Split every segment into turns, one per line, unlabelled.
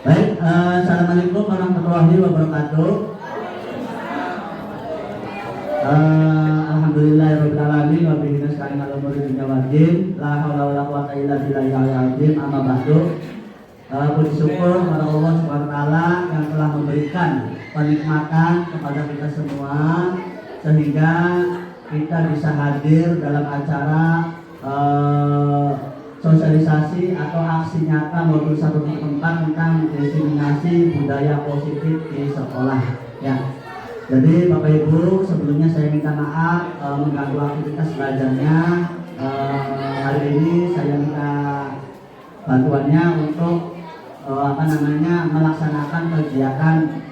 Baik, assalamualaikum warahmatullahi wabarakatuh. Alhamdulillahirobbilalamin wa bihi nasta'in ala umuri dunya waddin. La haula wala quwwata illa billahil azim. Amma ba'du. Puji syukur kepada Allah Subhanahu wa taala yang telah memberikan kenikmatan kepada kita semua sehingga kita bisa hadir dalam acara sosialisasi atau aksi nyata modul 1.4 tentang diseminasi budaya positif di sekolah ya. Jadi Bapak Ibu, sebelumnya saya minta maaf mengganggu aktivitas belajarnya. Hari ini saya minta bantuannya untuk melaksanakan kegiatan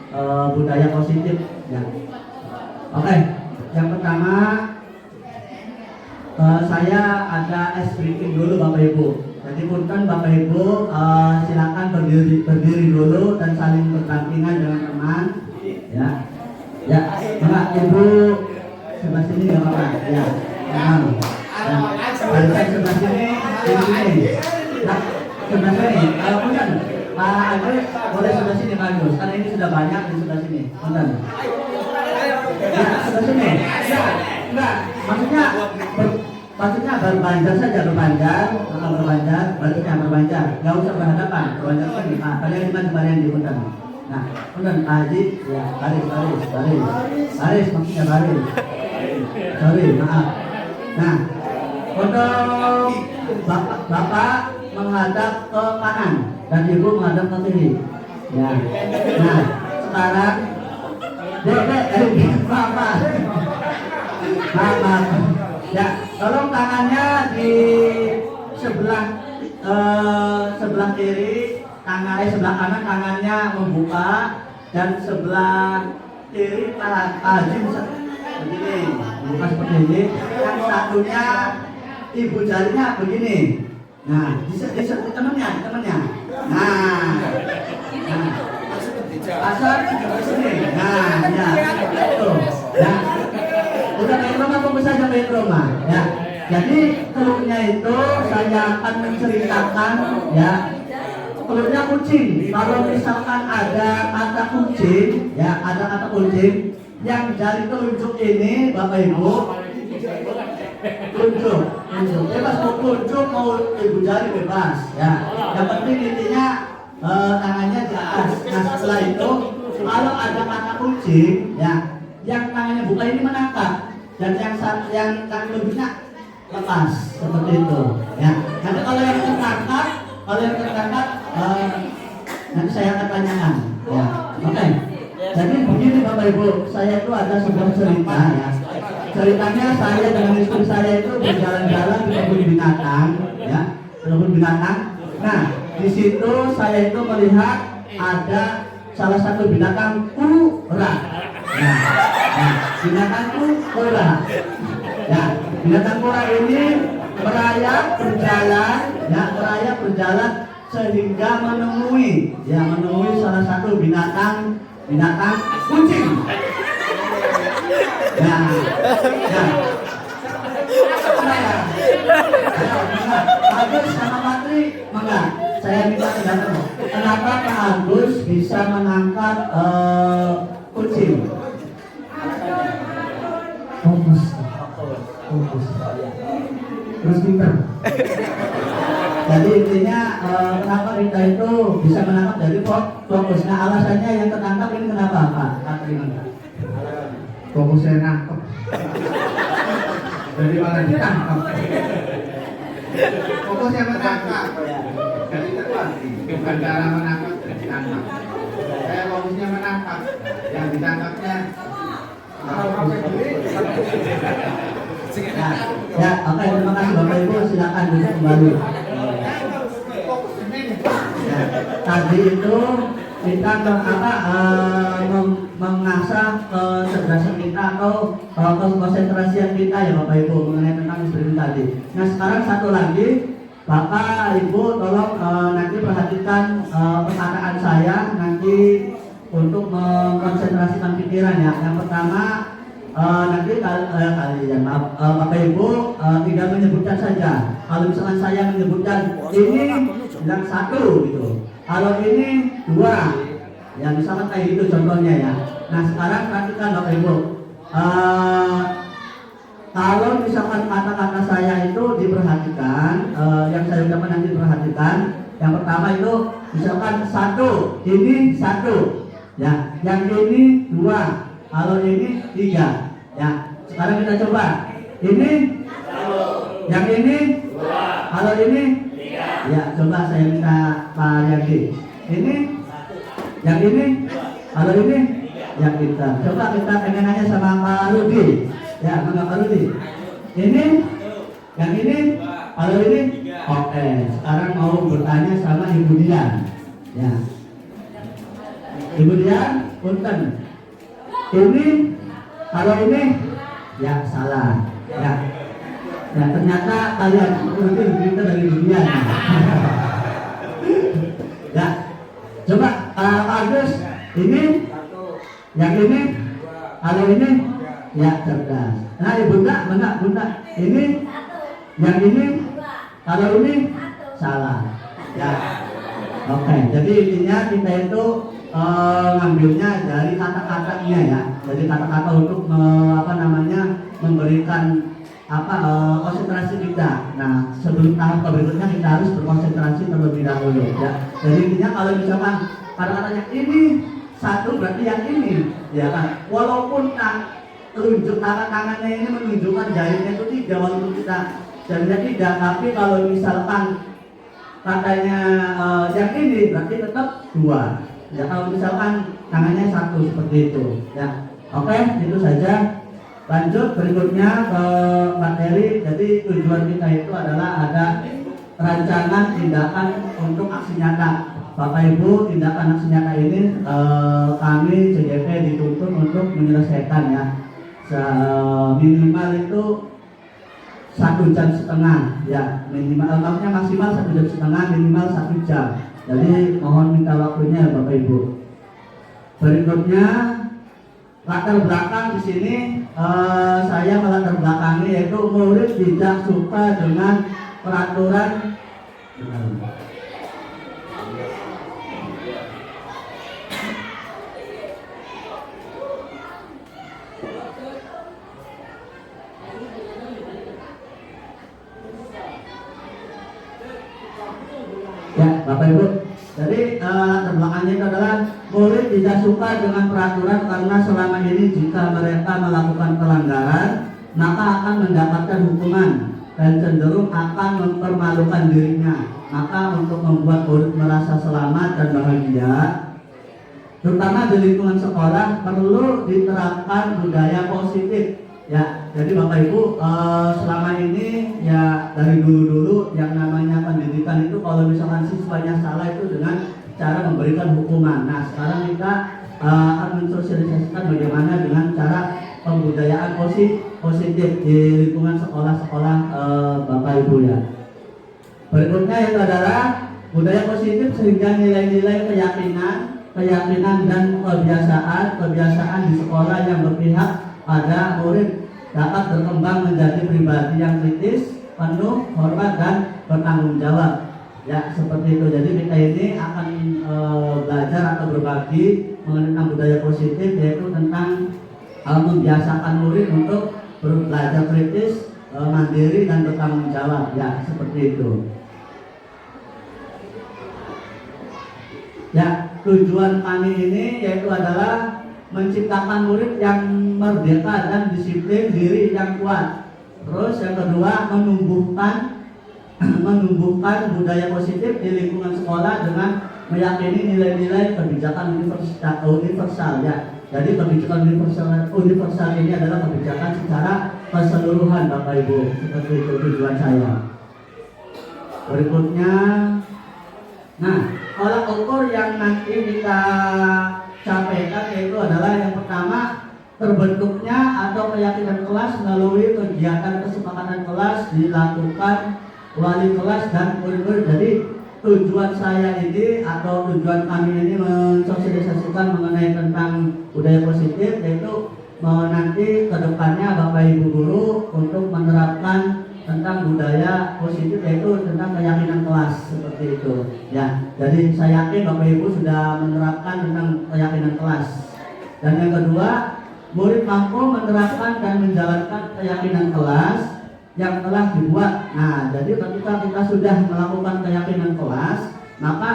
budaya positif ya. Oke, yang pertama saya ada briefing dulu Bapak Ibu. Jadi punten Bapak Ibu, silakan berdiri dulu dan saling berdampingan dengan teman. Ya, ya, Mbak Ibu sebelah sini nggak apa-apa. Ya, barisan sebelah sini, sini. Nah, sebelah sini. Punten, Pak Agus boleh sebelah sini Pak Agus, karena ini sudah banyak di sebelah sini. Punten. Ya, sebelah sini. Ya, enggak. Maksudnya berbanjar saja, berbanjar, nggak usah berhadapan, berbanjar lagi. Nah, kalian kalian di punten. Nah, punten Pak Haji, ya baris, maksudnya baris. Sorry, maaf. Nah, untuk bapak menghadap ke kanan dan ibu menghadap ke kiri. Ya. Nah, sekarang, maaf. Ya, tolong tangannya di sebelah kiri, sebelah kanan tangannya membuka dan sebelah kiri tajam begini, membuka seperti ini. Yang satunya ibu jarinya begini. Nah, di temannya. Nah, asal di sini. Nah, ya, itu. Nah, udah main rumah apa bisa aja main rumah ya. Jadi telurnya itu saya akan menceritakan ya, telurnya kucing. Kalau misalkan ada kata kucing ya, ada kata kucing yang jari telunjuk ini Bapak Ibu tunjuk bebas, mau tunjuk mau ibu jari bebas ya. Yang penting intinya tangannya di atas. Nah, setelah itu kalau ada kata kucing ya, yang tangannya buka ini menangkap dan yang tangan lebihnya lepas seperti itu ya. Nanti kalau yang tertangkap nanti saya akan tanyakan ya. Oke. Jadi begini Bapak Ibu, saya itu ada sebuah cerita ya. Ceritanya saya dengan istri saya itu berjalan-jalan di kebun binatang ya, kebun binatang. Nah, di situ saya itu melihat ada salah satu binatang kura. Nah, binatang kura. Ya, binatang kura ini merayap berjalan sehingga menemui salah satu binatang kucing. Agus sama Patri, mangga. Saya minta pendapat. Kenapa Pak Agus bisa mengangkat kucing? Fokus. Terus pinter. Jadi intinya kenapa Rita itu bisa menangkap dari fokus. Nah, alasannya yang tertangkap ini kenapa Pak? Fokusnya nangkep. Jadi malah ditangkap. Fokusnya menangkap. Jadi terlatih. Bukan cara menangkap dan ditangkap. Saya fokusnya menangkap. Yang ditangkapnya ya, oke, terima kasih Bapak Ibu, silakan duduk kembali. Ya, tadi itu kita mengasah kecerdasan kita atau konsentrasian kita ya Bapak Ibu mengenai tentang instrumen tadi. Nah, sekarang satu lagi Bapak Ibu tolong nanti perhatikan perkataan saya nanti untuk mengkonsentrasikan pikiran ya. Yang pertama nanti kalian Bapak Ibu tinggal menyebutkan saja. Kalau misalkan saya menyebutkan ini bilang satu gitu, Kalau ini 2, ya misalkan kayak gitu contohnya ya. Nah sekarang perhatikan Bapak Ibu. Kalau misalkan kata-kata saya itu diperhatikan, yang saya ucapkan nanti diperhatikan. Yang pertama itu misalkan 1, ini 1, ya. Yang ini 2, kalau ini 3, ya. Sekarang kita coba. Ini, yang ini, kalau ini, ya. Coba saya minta Pak Yadi. Ini, yang ini, kalau ini, ya kita. Coba kita pengen nanya sama Pak Rudi. Ya, Pak Rudi. Ini, yang ini, kalau ini, oke. Sekarang mau bertanya sama Ibu Dian. Ya. Ibu Dian, punten. Ini, kalau ini, ya salah. Ya. Ya ternyata kalian nanti berita dari Ibu Dian. Ya. Coba Pak Agus, ini, yang ini, kalau ini, ya cerdas. Nah Bunda, ini, yang ini, kalau ini, salah. Ya. Oke, jadi intinya kita itu ngambilnya dari kata-katanya ya. Jadi kata-kata untuk memberikan konsentrasi kita. Nah, sebelum tahap berikutnya kita harus berkonsentrasi terlebih dahulu ya. Jadi intinya kalau misalkan kata-katanya ini 1 berarti yang ini, ya kan? Walaupun telunjuk tangannya ini menunjukkan jarinya itu 3, walaupun kita jarinya 3, tapi kalau misalkan katanya yang ini berarti tetap 2. Ya kalau misalkan tangannya 1 seperti itu. Ya, oke, itu saja. Lanjut berikutnya ke materi. Jadi tujuan kita itu adalah ada rancangan tindakan untuk aksi nyata. Bapak Ibu, tindakan aksi nyata ini kami CJP dituntut untuk menyelesaikan ya. Minimal itu 1,5 jam ya, maksimal 1,5 jam, minimal 1 jam. Jadi mohon minta waktunya Bapak Ibu. Berikutnya latar belakang di sini saya melatar belakangi yaitu murid tidak suka dengan peraturan. Ya, Bapak Ibu. Jadi latar belakangnya itu adalah murid tidak suka dengan peraturan karena selama ini jika mereka melakukan pelanggaran maka akan mendapatkan hukuman dan cenderung akan mempermalukan dirinya. Maka untuk membuat murid merasa selamat dan bahagia, terutama di lingkungan sekolah, perlu diterapkan budaya positif. Ya, jadi Bapak Ibu, selama ini ya dari dulu yang namanya pendidikan itu kalau misalkan siswanya salah itu dengan cara memberikan hukuman. Nah, sekarang kita akan mensosialisasikan bagaimana dengan cara pembudayaan positif di lingkungan sekolah-sekolah Bapak Ibu ya. Berikutnya itu adalah budaya positif sehingga nilai-nilai keyakinan dan kebiasaan di sekolah yang berpihak pada murid dapat berkembang menjadi pribadi yang kritis, penuh hormat dan bertanggung jawab. Ya, seperti itu. Jadi kita ini akan belajar atau berbagi mengenai budaya positif, yaitu tentang membiasakan murid untuk belajar kritis, mandiri dan bertanggung jawab. Ya, seperti itu. Ya, tujuan kami ini yaitu adalah menciptakan murid yang merdeka dan disiplin diri yang kuat. Terus yang kedua, menumbuhkan budaya positif di lingkungan sekolah dengan meyakini nilai-nilai kebijakan universal ya. Jadi kebijakan universal ini adalah kebijakan secara keseluruhan Bapak Ibu. Seperti itu tujuan saya. Berikutnya, nah, tolak ukur yang nanti kita sampaikan yaitu adalah yang pertama, terbentuknya atau keyakinan kelas melalui kegiatan kesepakatan kelas dilakukan wali kelas dan murid-murid. Jadi tujuan saya ini atau tujuan kami ini mensosialisasikan mengenai tentang budaya positif, yaitu nanti kedepannya Bapak Ibu guru untuk menerapkan tentang budaya positif, yaitu tentang keyakinan kelas seperti seperti itu. Ya, jadi saya yakin Bapak Ibu sudah menerapkan tentang keyakinan kelas. Dan yang kedua, murid mampu menerapkan dan menjalankan keyakinan kelas yang telah dibuat. Nah, jadi ketika kita sudah melakukan keyakinan kelas, maka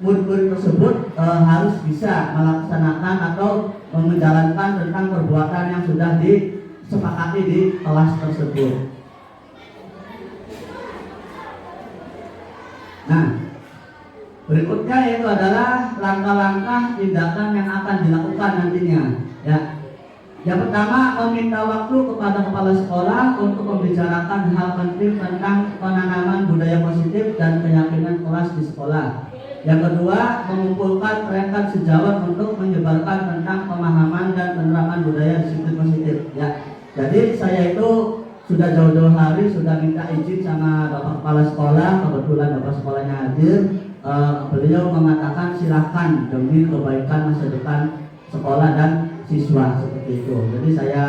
murid-murid tersebut harus bisa melaksanakan atau menjalankan tentang perbuatan yang sudah disepakati di kelas tersebut. Nah, berikutnya yaitu adalah langkah-langkah tindakan yang akan dilakukan nantinya. Ya, yang pertama, meminta waktu kepada kepala sekolah untuk membicarakan hal penting tentang penanaman budaya positif dan keyakinan kelas di sekolah. Yang kedua, mengumpulkan rekan sejawat untuk menyebarkan tentang pemahaman dan penerapan budaya disiplin positif. Ya, jadi saya itu sudah jauh-jauh hari sudah minta izin sama Bapak Kepala Sekolah, kebetulan Bapak Sekolahnya hadir. Beliau mengatakan silahkan demi kebaikan masa depan sekolah dan siswa seperti itu. Jadi saya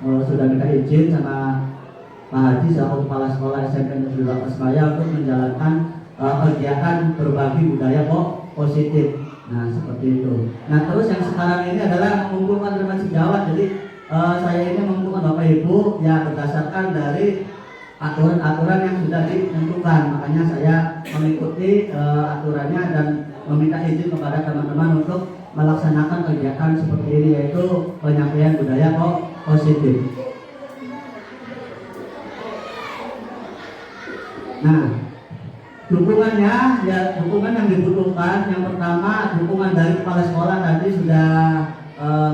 sudah minta izin sama Pak Haji selaku Kepala Sekolah SMP Negeri Pasmaya untuk menjalankan kegiatan berbagi budaya positif. Nah, seperti itu. Nah, terus yang sekarang ini adalah mengumpulkan rekan sejawat. Jadi saya ini mengumpulkan Bapak Ibu ya berdasarkan dari aturan-aturan yang sudah ditentukan. Makanya saya mengikuti aturannya dan meminta izin kepada teman-teman untuk melaksanakan kegiatan seperti ini, yaitu penyampaian budaya positif. Nah, dukungannya ya, dukungan yang dibutuhkan yang pertama dukungan dari kepala sekolah tadi sudah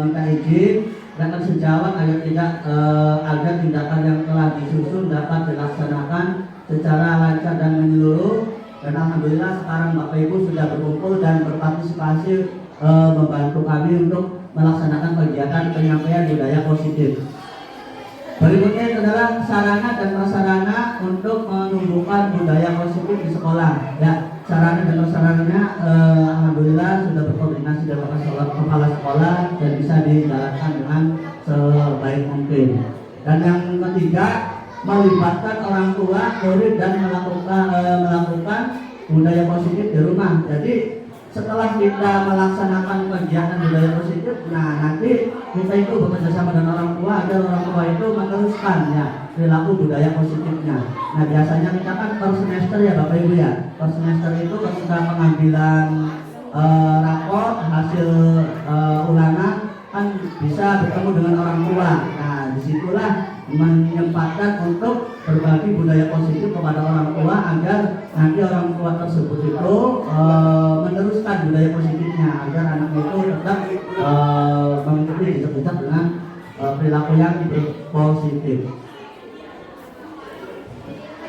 minta izin rekan sejawat agar tindakan yang telah disusun dapat dilaksanakan secara lancar dan menyeluruh. Dan alhamdulillah sekarang Bapak Ibu sudah berkumpul dan berpartisipasi membantu kami untuk melaksanakan kegiatan penyampaian budaya positif. Berikutnya adalah sarana dan prasarana untuk menumbuhkan budaya positif di sekolah. Ya, sarana dan prasarananya alhamdulillah sudah berkoordinasi dengan kepala sekolah dan bisa dijalankan dengan sebaik mungkin. Dan yang ketiga, melibatkan orang tua, murid dan melakukan budaya positif di rumah. Jadi setelah kita melaksanakan kegiatan budaya positif, nah nanti kita itu bekerja sama dengan orang tua agar orang tua itu meneruskan ya perilaku budaya positifnya. Nah, biasanya kita kan per semester ya Bapak Ibu ya, per semester itu ketika pengambilan rapor hasil ulangan kan bisa bertemu dengan orang tua. Nah, disitulah menyempatkan untuk berbagi budaya positif kepada orang tua agar nanti orang tua tersebut itu meneruskan budaya positifnya agar anak itu tetap mengikuti jejak-jejak dengan perilaku yang positif.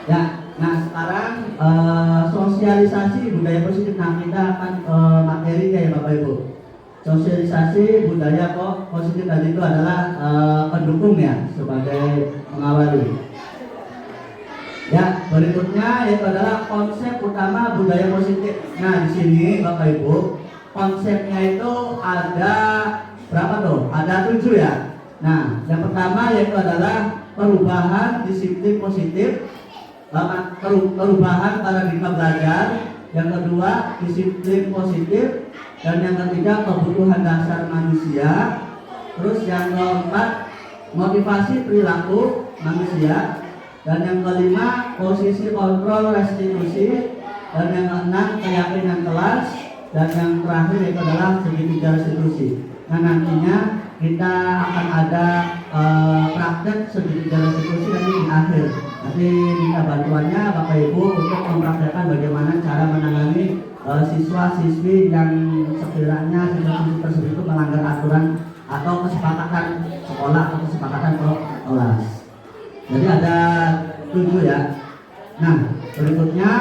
Ya, nah sekarang sosialisasi budaya positif. Nah, kita akan materinya ya Bapak Ibu. Sosialisasi budaya positif tadi itu adalah pendukung ya sebagai pengawali. Ya, berikutnya yaitu adalah konsep utama budaya positif. Nah, di sini Bapak Ibu, konsepnya itu ada berapa tuh? Ada 7 ya. Nah, yang pertama yaitu adalah perubahan disiplin positif, perubahan paradigma belajar. Yang kedua, disiplin positif. Dan yang ketiga, kebutuhan dasar manusia. Terus yang keempat, motivasi perilaku manusia. Dan yang kelima, posisi kontrol restitusi. Dan yang keenam, keyakinan kelas. Dan yang terakhir itu adalah segitiga restitusi. Nah, nantinya kita akan ada praktek segitiga restitusi nanti di akhir. Nanti minta bantuannya Bapak Ibu untuk mempraktekkan bagaimana cara menangani siswa-siswi yang sekiranya siswa-siswi tersebut itu melanggar aturan atau kesepakatan sekolah atau kesepakatan kelas. Jadi ada 7 ya. Nah, berikutnya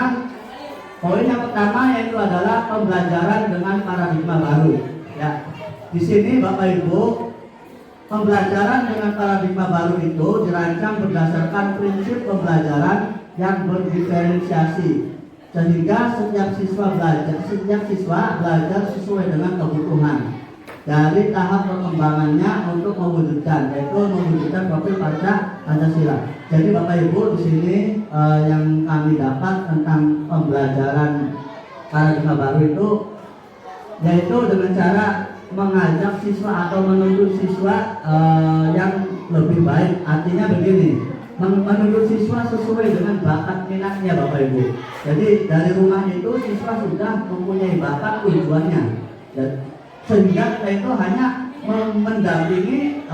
poin yang pertama yaitu adalah pembelajaran dengan paradigma baru. Ya, di sini Bapak Ibu, pembelajaran dengan paradigma baru itu dirancang berdasarkan prinsip pembelajaran yang berdiferensiasi. Sehingga setiap siswa belajar sesuai dengan kebutuhan. dari tahap perkembangannya untuk mewujudkan, yaitu mewujudkan profil Pancasila. Jadi Bapak Ibu di sini yang kami dapat tentang pembelajaran paradigma baru itu, yaitu dengan cara mengajak siswa atau menuntut siswa yang lebih baik. Artinya begini, menuntut siswa sesuai dengan bakat minatnya Bapak Ibu. Jadi dari rumah itu siswa sudah mempunyai bakat tujuannya. Sehingga kita itu hanya mendampingi,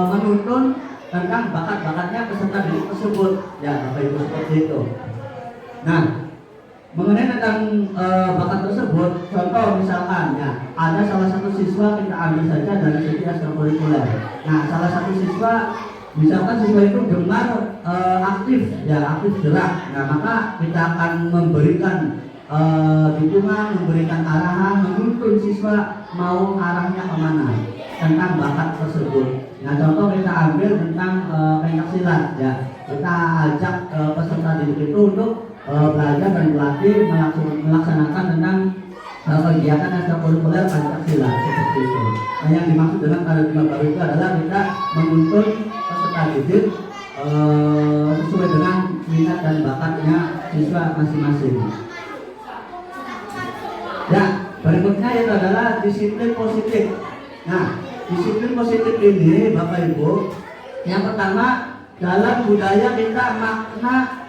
menuntun tentang bakat-bakatnya peserta didik tersebut. Ya Bapak Ibu, seperti itu. Nah, mengenai tentang bakat tersebut, contoh misalkan ya, ada salah satu siswa, kita ambil saja dari segi ekstrakurikuler. Nah, salah satu siswa, misalkan siswa itu gemar aktif, ya aktif gerak. Nah, maka kita akan memberikan dukungan, memberikan arahan, menuntun siswa mau arahnya kemana tentang bakat tersebut. Nah, contoh kita ambil tentang pencaksilat, ya kita ajak peserta didik itu untuk belajar dan berlatih melaksanakan tentang kegiatan ekstrakurikuler Pancasila seperti itu. Nah, yang dimaksud dengan paradigma baru itu adalah kita menuntun peserta didik sesuai dengan minat dan bakatnya siswa masing-masing. Ya, berikutnya itu adalah disiplin positif. Nah, disiplin positif ini Bapak Ibu, yang pertama dalam budaya kita makna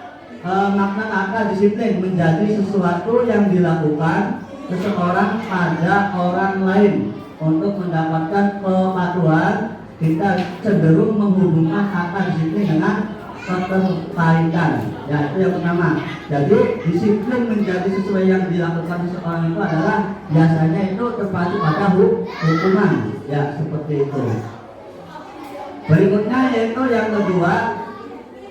kata disiplin menjadi sesuatu yang dilakukan seseorang pada orang lain untuk mendapatkan kepatuhan. Kita cenderung menghubungkan kata disiplin dengan keterkaitan. Ya, itu yang pertama. Jadi disiplin menjadi sesuai yang dilakukan seseorang itu adalah biasanya itu terpacu pada hukuman. Ya, seperti itu. Berikutnya yaitu yang kedua,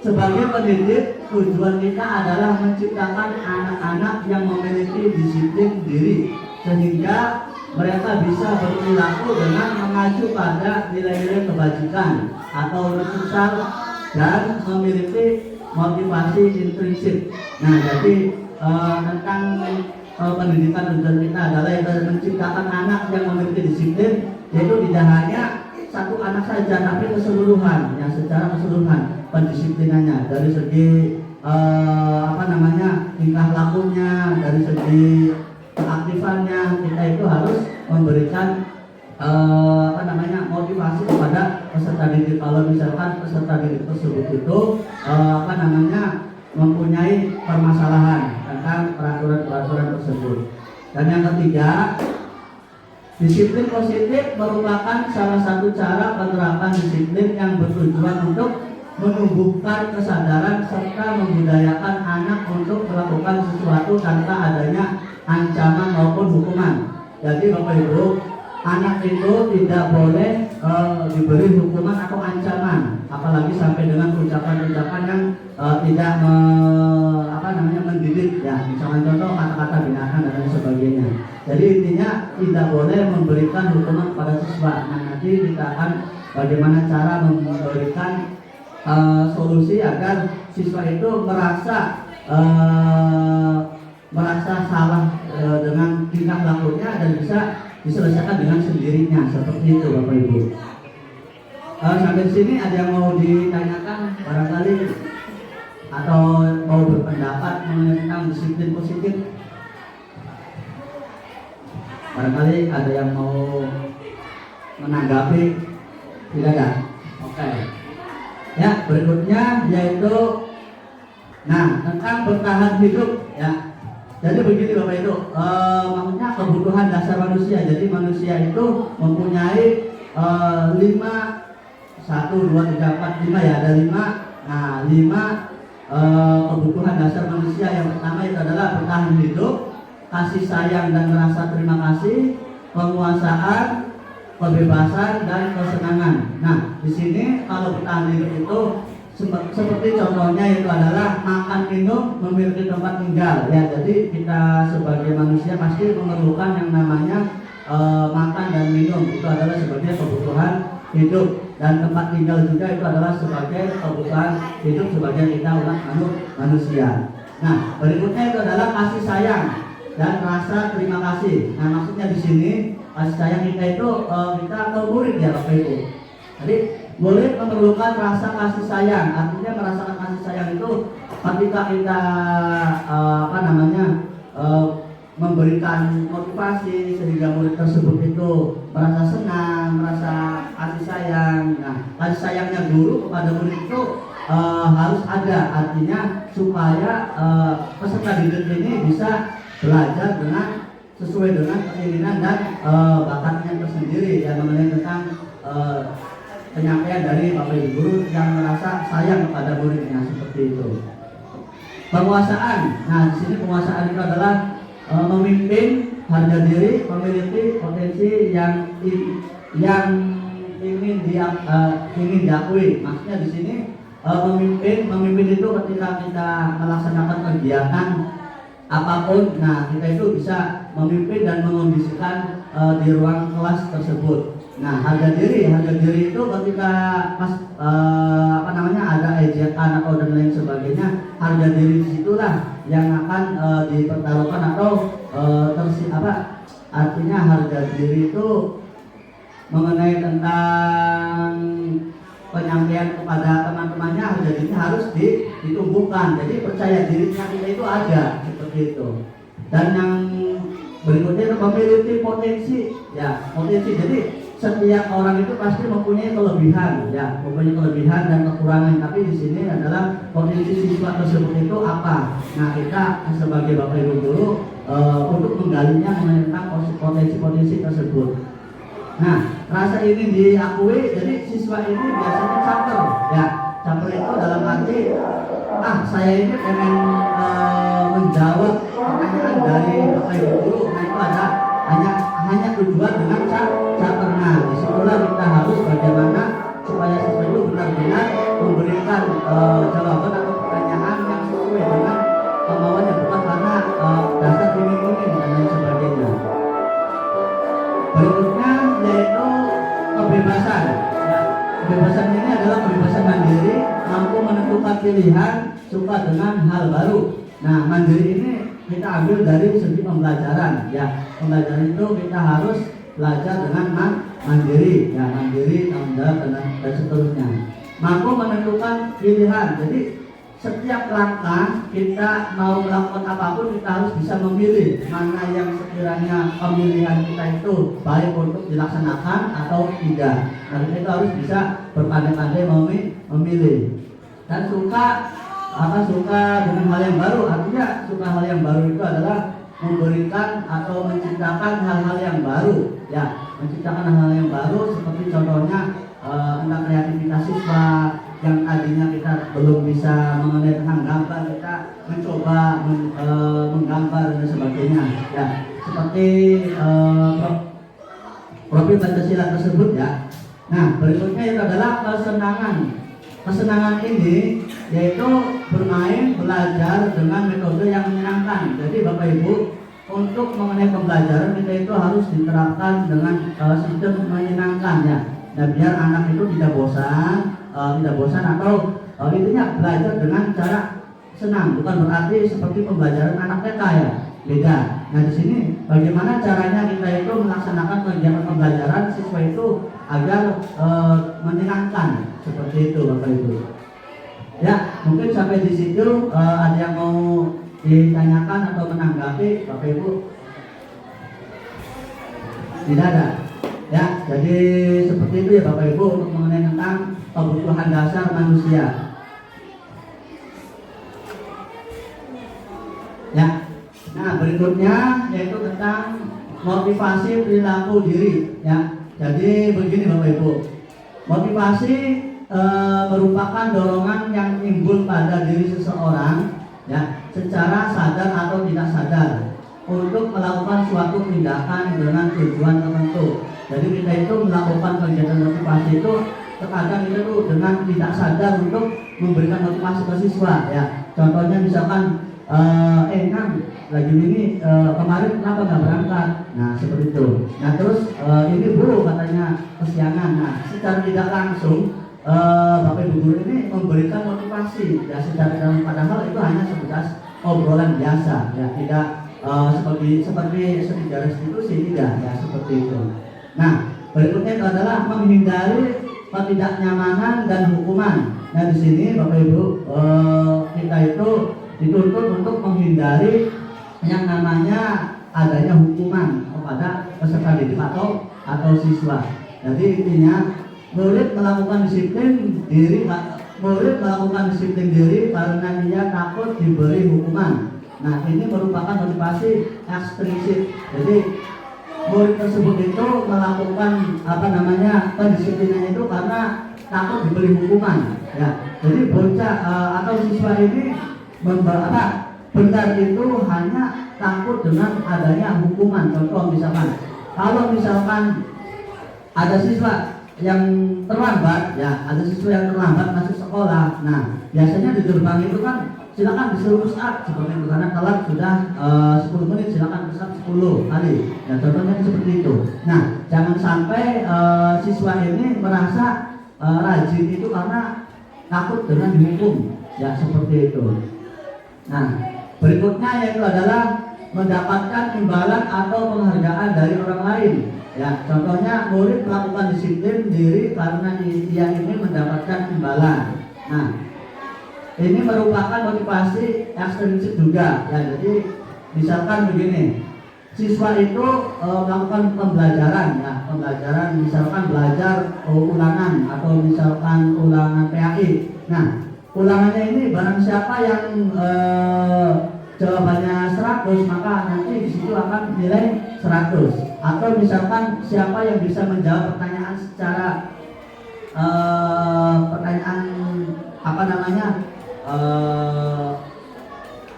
sebagai pendidik tujuan kita adalah menciptakan anak-anak yang memiliki disiplin diri sehingga mereka bisa berperilaku dengan mengacu pada nilai-nilai kebajikan atau sosial dan memiliki motivasi intrinsik. Nah, jadi tentang pendidikan tujuan kita adalah menciptakan anak yang memiliki disiplin, yaitu tidak hanya satu anak saja, tapi keseluruhan, ya secara keseluruhan pendisiplinannya dari segi tingkah lakunya, dari segi keaktifannya. Kita itu harus memberikan motivasi kepada peserta didik. Kalau misalkan peserta didik tersebut itu mempunyai permasalahan tentang peraturan tersebut. Dan yang ketiga, disiplin positif merupakan salah satu cara penerapan disiplin yang bertujuan untuk menumbuhkan kesadaran serta membudayakan anak untuk melakukan sesuatu tanpa adanya ancaman maupun hukuman. Jadi Bapak Ibu, anak itu tidak boleh diberi hukuman atau ancaman, apalagi sampai dengan ucapan-ucapan yang tidak mendidik, ya misalnya contoh kata-kata binatang dan lain sebagainya. Jadi intinya tidak boleh memberikan hukuman kepada siswa. Nah, nanti kita akan bagaimana cara memberikan solusi agar siswa itu merasa salah dengan tingkah lakunya dan bisa diselesaikan dengan sendirinya, seperti itu Bapak Ibu. Sampai sini ada yang mau ditanyakan barangkali atau mau berpendapat tentang disiplin positif? Barangkali ada yang mau menanggapi? Tidak ada? Oke. Ya, berikutnya yaitu tentang bertahan hidup, ya. Jadi begini Bapak Ibu, maksudnya kebutuhan dasar manusia. Jadi manusia itu mempunyai 5 ya, ada 5. Nah, 5 kebutuhan dasar manusia. Yang pertama itu adalah bertahan hidup, kasih sayang dan rasa terima kasih, penguasaan, kebebasan dan kesenangan. Nah, di sini kalau bertahan hidup itu seperti contohnya itu adalah makan, minum, memiliki tempat tinggal. Ya, jadi kita sebagai manusia pasti memerlukan yang namanya makan dan minum. Itu adalah sebagai kebutuhan hidup, dan tempat tinggal juga itu adalah sebagai kebutuhan hidup sebagai kita umat manusia. Nah, berikutnya itu adalah kasih sayang dan rasa terima kasih. Nah, maksudnya di sini kasih sayang kita itu kita ke murid ya Bapak Ibu. Jadi murid memerlukan rasa kasih sayang, artinya merasakan kasih sayang itu ketika kita memberikan motivasi sehingga murid tersebut itu merasa senang, merasa kasih sayang. Nah, kasih sayangnya guru kepada murid itu harus ada, artinya supaya peserta didik ini bisa belajar dengan sesuai dengan keinginan dan bakatnya tersendiri yang mengenai tentang penyampaian dari Bapak Ibu guru yang merasa sayang kepada muridnya, seperti itu. Penguasaan. Nah, di sini penguasaan itu adalah memimpin, harga diri, memiliki potensi yang ingin diakui. Maksudnya di sini memimpin itu ketika kita melaksanakan kegiatan apapun, nah kita itu bisa memimpin dan mengondisikan di ruang kelas tersebut. Nah, harga diri itu ketika pas ada ejekan atau dan lain sebagainya, harga diri disitulah yang akan dipertaruhkan atau artinya harga diri itu mengenai tentang penyampaian kepada teman-temannya, harga dirinya harus ditumbuhkan. Jadi percaya dirinya kita itu ada, seperti itu. Dan yang berikutnya itu memiliki potensi, ya potensi. Jadi setiap orang itu pasti mempunyai kelebihan, ya mempunyai kelebihan dan kekurangan. Tapi di sini adalah potensi siswa tersebut itu apa. Nah, kita sebagai Bapak Ibu guru untuk menggalinya tentang potensi-potensi tersebut. Nah, rasa ini diakui, jadi siswa ini biasanya caper, ya caper itu dalam arti saya ini pengen menjawab pertanyaan dari Bapak Ibu guru. Nah, itu ada hanya tujuan dengan caper. Nah, disitulah kita harus bagaimana supaya siswa itu benar-benar memberikan jawaban atau pertanyaan yang sesuai dengan kemauannya, bukan karena dasar iming-iming dan lain sebagainya. Berikutnya yaitu kebebasan. Ya, kebebasan ini adalah kebebasan mandiri, mampu menentukan pilihan, suka dengan hal baru. Nah, mandiri ini kita ambil dari segi pembelajaran. Ya, pembelajaran itu kita harus belajar dengan mandiri, ya mandiri, tanggung jawab dan seterusnya. Mampu menentukan pilihan. Jadi setiap langkah kita mau melakukan apapun, kita harus bisa memilih mana yang sekiranya pemilihan kita itu baik untuk dilaksanakan atau tidak. Nah, kita harus bisa berpandai-pandai memilih. Dan suka dengan hal yang baru. Artinya suka hal yang baru itu adalah memberikan atau menciptakan hal-hal yang baru, ya menciptakan hal-hal yang baru, seperti contohnya tentang kreativitas siswa yang tadinya kita belum bisa mengenai tentang gambar, kita mencoba menggambar dan sebagainya, ya seperti profil Pancasila tersebut, ya. Nah, berikutnya itu adalah kesenangan. Kesenangan ini yaitu bermain, belajar dengan metode yang menyenangkan. Jadi Bapak Ibu, untuk mengenai pembelajaran kita itu harus diterapkan dengan sistem menyenangkan, ya. Nah, biar anak itu tidak bosan atau intinya belajar dengan cara senang. Bukan berarti seperti pembelajaran anak TK, ya. Beda. Nah, di sini bagaimana caranya kita itu melaksanakan kegiatan pembelajaran siswa itu agar menyenangkan, seperti itu Bapak Ibu. Ya, mungkin sampai di situ ada yang mau ditanyakan atau menanggapi Bapak Ibu? Tidak ada. Ya, jadi seperti itu ya Bapak Ibu untuk mengenai tentang kebutuhan dasar manusia. Ya. Nah, berikutnya yaitu tentang motivasi perilaku diri, ya. Jadi begini Bapak Ibu, motivasi merupakan dorongan yang timbul pada diri seseorang, ya, secara sadar atau tidak sadar untuk melakukan suatu tindakan dengan tujuan tertentu. Jadi kita itu melakukan kegiatan motivasi itu terkadang kita tuh dengan tidak sadar untuk memberikan motivasi ke siswa, ya. Contohnya misalkan Kang, lagi ini kemarin kenapa nggak berangkat? Nah, seperti itu. Nah, terus ini Bu katanya kesiangan. Nah, secara tidak langsung Bapak Ibu guru ini memberikan motivasi, ya secara dalam, padahal itu hanya sebatas obrolan biasa, ya seperti restitusi tidak ya seperti itu. Nah, berikutnya itu adalah menghindari ketidaknyamanan dan hukuman. Nah, di sini Bapak Ibu kita itu dituntut untuk menghindari yang namanya adanya hukuman kepada peserta didik atau siswa. Jadi intinya murid melakukan disiplin diri karena dia takut diberi hukuman. Nah, ini merupakan motivasi ekstrinsik. Jadi murid tersebut itu melakukan pendisiplinan itu karena takut diberi hukuman. Ya, jadi bocah atau siswa ini benar itu hanya takut dengan adanya hukuman. Contoh kalau misalkan ada siswa yang terlambat, ada siswa yang terlambat masuk sekolah. Nah, biasanya di gerbang itu kan silakan disuruh push up seperti itu, karena telat sudah 10 menit silakan push up 10 kali. Ya, contohnya seperti itu. Nah, jangan sampai siswa ini merasa rajin itu karena takut dengan dihukum. Ya, seperti itu. Nah, berikutnya yaitu adalah mendapatkan imbalan atau penghargaan dari orang lain. Ya, contohnya murid melakukan disiplin diri karena dia ingin mendapatkan imbalan. Nah, ini merupakan motivasi ekstrinsik juga. Ya, jadi misalkan begini, siswa itu melakukan pembelajaran, misalkan belajar ulangan atau misalkan ulangan PAI. Nah, ulangannya ini barang siapa yang jawabannya 100, maka nanti di situ akan nilai 100. Atau misalkan siapa yang bisa menjawab pertanyaan secara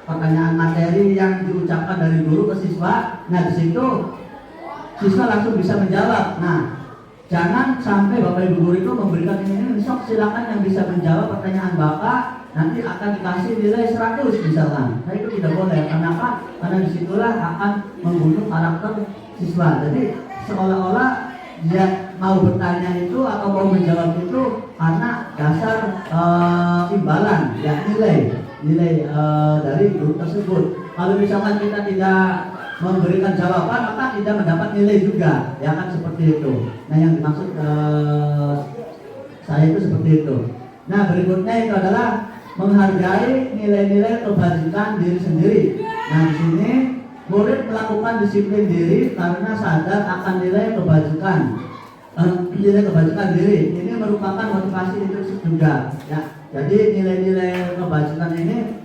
pertanyaan materi yang diucapkan dari guru ke siswa. Nah, di situ siswa langsung bisa menjawab. Nah, jangan sampai Bapak Ibu guru itu memberikan ini sok silakan yang bisa menjawab pertanyaan Bapak nanti akan dikasih nilai 100 misalkan. Nah, itu tidak boleh. Kenapa? Karena disitulah akan membunuh karakter siswa. Jadi seolah-olah dia mau bertanya itu atau mau menjawab itu karena dasar imbalan, ya nilai dari guru tersebut. Kalau misalkan kita tidak memberikan jawaban, maka tidak mendapat nilai juga, ya kan seperti itu. Nah, yang dimaksud saya itu seperti itu. Nah, berikutnya itu adalah menghargai nilai-nilai kebajikan diri sendiri. Nah, di sini murid melakukan disiplin diri karena sadar akan nilai kebajikan diri. Ini merupakan motivasi intrinsik juga. Ya, jadi nilai-nilai kebajikan ini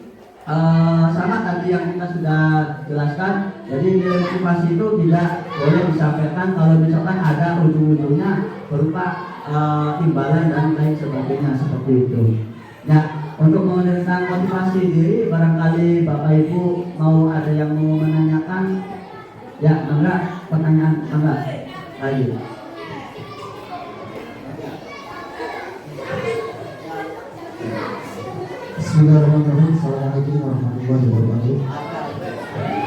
sama tadi yang kita sudah jelaskan. Jadi nilai motivasi itu tidak boleh disampaikan kalau misalkan ada ujung-ujungnya berupa imbalan dan lain sebagainya seperti itu. Nah, untuk mengenalkan motivasi diri, barangkali Bapak Ibu mau ada yang mau menanyakan, ya, enggak pertanyaan, enggak, ayo.
Bismillahirrahmanirrahim. Assalamualaikum warahmatullahi wabarakatuh.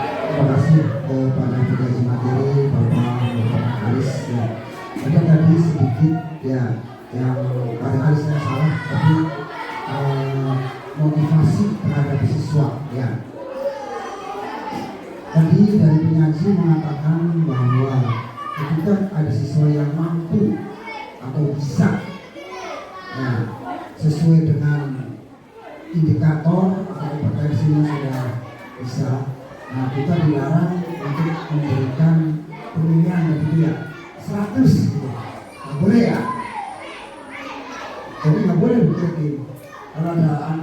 Terima kasih kepada pengaji materi Bapak Aris. Ya, ada tadi sedikit ya yang barangkali saya salah, tapi motivasi terhadap siswa. Ya, tadi dari penyaji mengatakan bahwa ketika ada siswa yang mampu atau bisa, nah, sesuai dengan indikator atau potensinya sudah bisa, nah kita dilarang untuk memberikan penilaian dari dia 100 gitu. Nggak boleh ya, jadi nggak boleh begitu. Kalau ada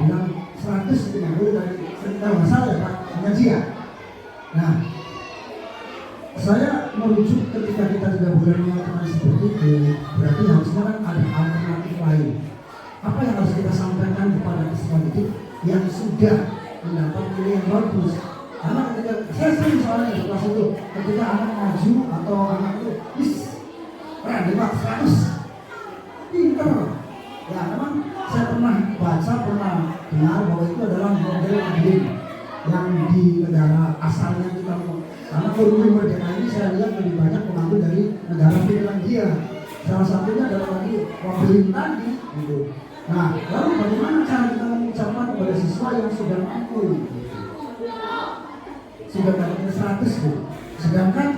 bilang 100 itu nggak boleh, dari masalah ya Pak pengajian. Nah, saya merujuk ketika kita tidak boleh mengatakan seperti itu, berarti harusnya kan ada alternatif lain. Apa yang harus kita sampaikan kepada siswa didik yang sudah mendapat nilai yang bagus? Karena ketika saya sering soalnya di kelas itu, ketika anak maju atau anak itu, keren Pak 100, pinter. Ya, memang saya pernah baca, pernah dengar bahwa itu adalah model adil yang di negara asalnya kita. Karena kurikulum merdeka ini saya lihat lebih banyak mengambil dari negara Finlandia. Salah satunya adalah tadi Wabelin tadi, gitu. Nah, lalu bagaimana cara kita mengucapkan kepada siswa yang sudah mampu? sudah dapatnya 100 Bu. Sedangkan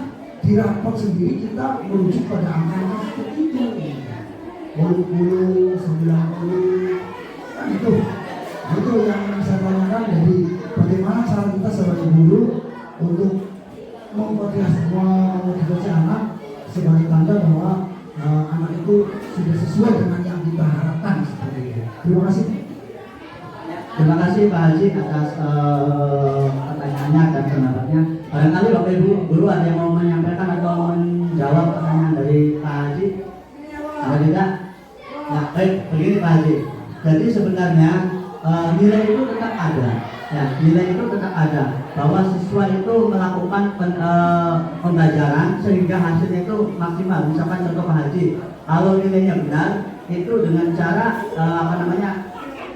di rapot sendiri kita merujuk pada angka-angka seperti itu. 80, 90, kan itu. Itu yang saya tanyakan. Jadi bagaimana cara kita sebagai guru untuk memotivasi anak sebagai tanda bahwa anak itu sudah sesuai dengan yang kita harapkan seperti itu. Terima kasih.
Terima kasih Pak Haji atas pertanyaannya dan pendapatnya. Barangkali Bapak Ibu guru ada yang mau menyampaikan atau menjawab pertanyaan dari Pak Haji? Ada tidak? Nah, baik, begini Pak Haji. Jadi sebenarnya nilai itu tetap ada. Ya, nilai itu tetap ada. Bahwa siswa itu melakukan pembelajaran sehingga hasilnya itu maksimal. Misalkan contoh Pak Haji, kalau nilainya benar itu dengan cara